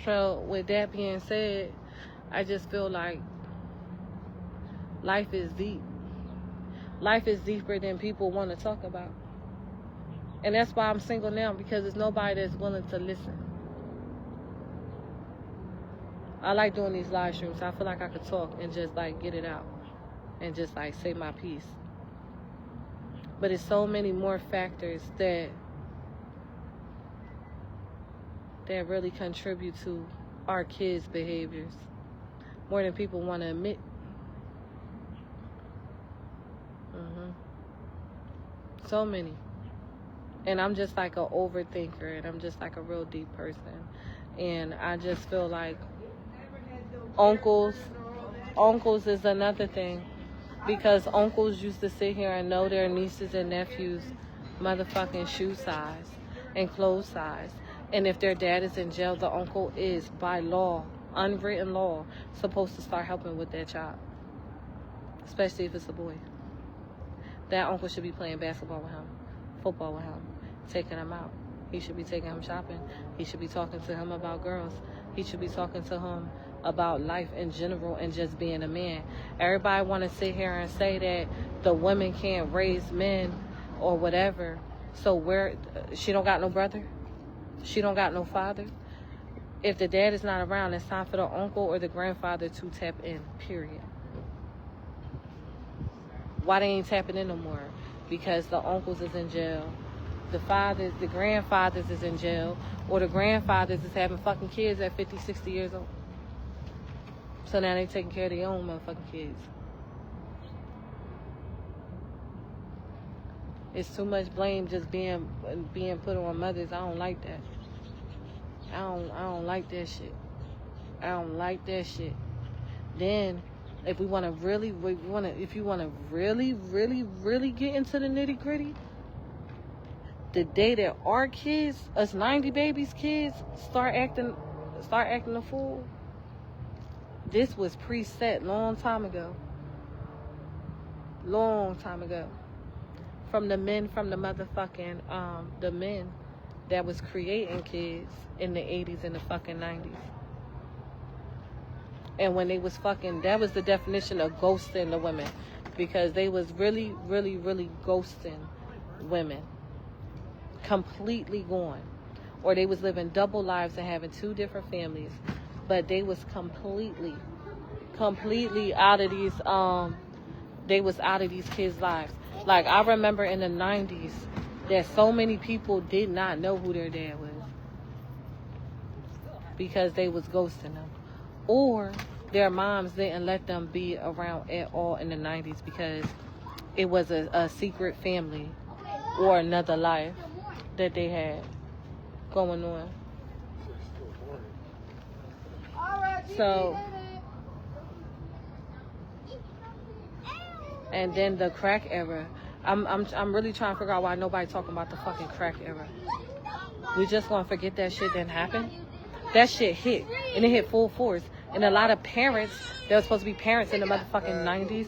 So with that being said, I just feel like life is deep. Life is deeper than people want to talk about. And that's why I'm single now, because there's nobody that's willing to listen. I like doing these live streams. I feel like I could talk and just like get it out and just like say my piece. But it's so many more factors that really contribute to our kids' behaviors more than people want to admit. So many. And I'm just like an overthinker, and I'm just like a real deep person. And I just feel like uncles is another thing. Because uncles used to sit here and know their nieces and nephews' motherfucking shoe size and clothes size. And if their dad is in jail, the uncle is, by law, unwritten law, supposed to start helping with that child. Especially if it's a boy. That uncle should be playing basketball with him, football with him, taking him out. He should be taking him shopping. He should be talking to him about girls. He should be talking to him about life in general and just being a man. Everybody want to sit here and say that the women can't raise men or whatever. So she don't got no brother? She don't got no father? If the dad is not around, it's time for the uncle or the grandfather to tap in, period. Why they ain't tapping in no more? Because the uncles is in jail. The grandfathers is in jail. Or the grandfathers is having fucking kids at 50, 60 years old. So now they taking care of their own motherfucking kids. It's too much blame just being put on mothers. I don't like that. I don't like that shit. I don't like that shit. Then, if you want to really get into the nitty gritty, the day that our kids, us 90 babies kids, start acting a fool, this was preset long time ago. Long time ago. From the men that was creating kids in the 80s and the fucking 90s. And when they was fucking, that was the definition of ghosting the women. Because they was really, really, really ghosting women. Completely gone. Or they was living double lives and having two different families. But they was completely out of these, they was out of these kids' lives. Like, I remember in the 90s that so many people did not know who their dad was. Because they was ghosting them. Or their moms didn't let them be around at all in the 90s because it was a secret family or another life that they had going on. So, and then the crack era. I'm really trying to figure out why nobody talking about the fucking crack era. We just gonna forget that shit didn't happen? That shit hit, and it hit full force. And a lot of parents that were supposed to be parents in the motherfucking 90s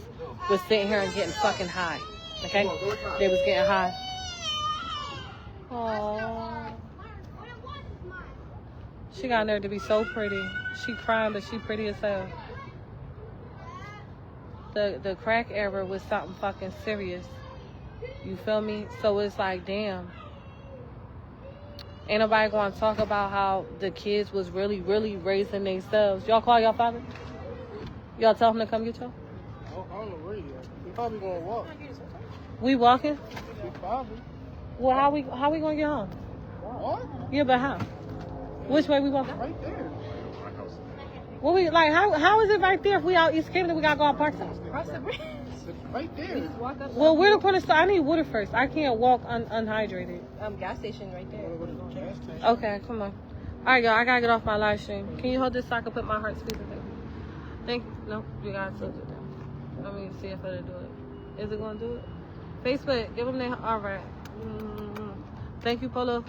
was sitting here and getting fucking high. Okay? They was getting high. Aww. She got nerve to be so pretty. She crying, but she pretty as hell. The crack era was something fucking serious. You feel me? So it's like, damn. Ain't nobody going to talk about how the kids was really, really raising themselves. Y'all call y'all father? Y'all tell him to come get y'all? I don't know where he at. We probably going to walk. We walking? We probably. Well, how we going to get home? What? Yeah, but how? Which way we walking? Right there. Well, how is it right there if we out East Camden? We got to go on Parkside? Cross the bridge. Right there. Well, where the corner store? I need water first. I can't walk unhydrated. Gas station right there. Okay, come on. All right, y'all. I gotta get off my live stream. Can you hold this so I can put my heart speaker there? Thank you. No, you gotta tilt it down. Let me see if it'll do it. Is it gonna do it? Facebook, give them their. All right. Thank you, Polo.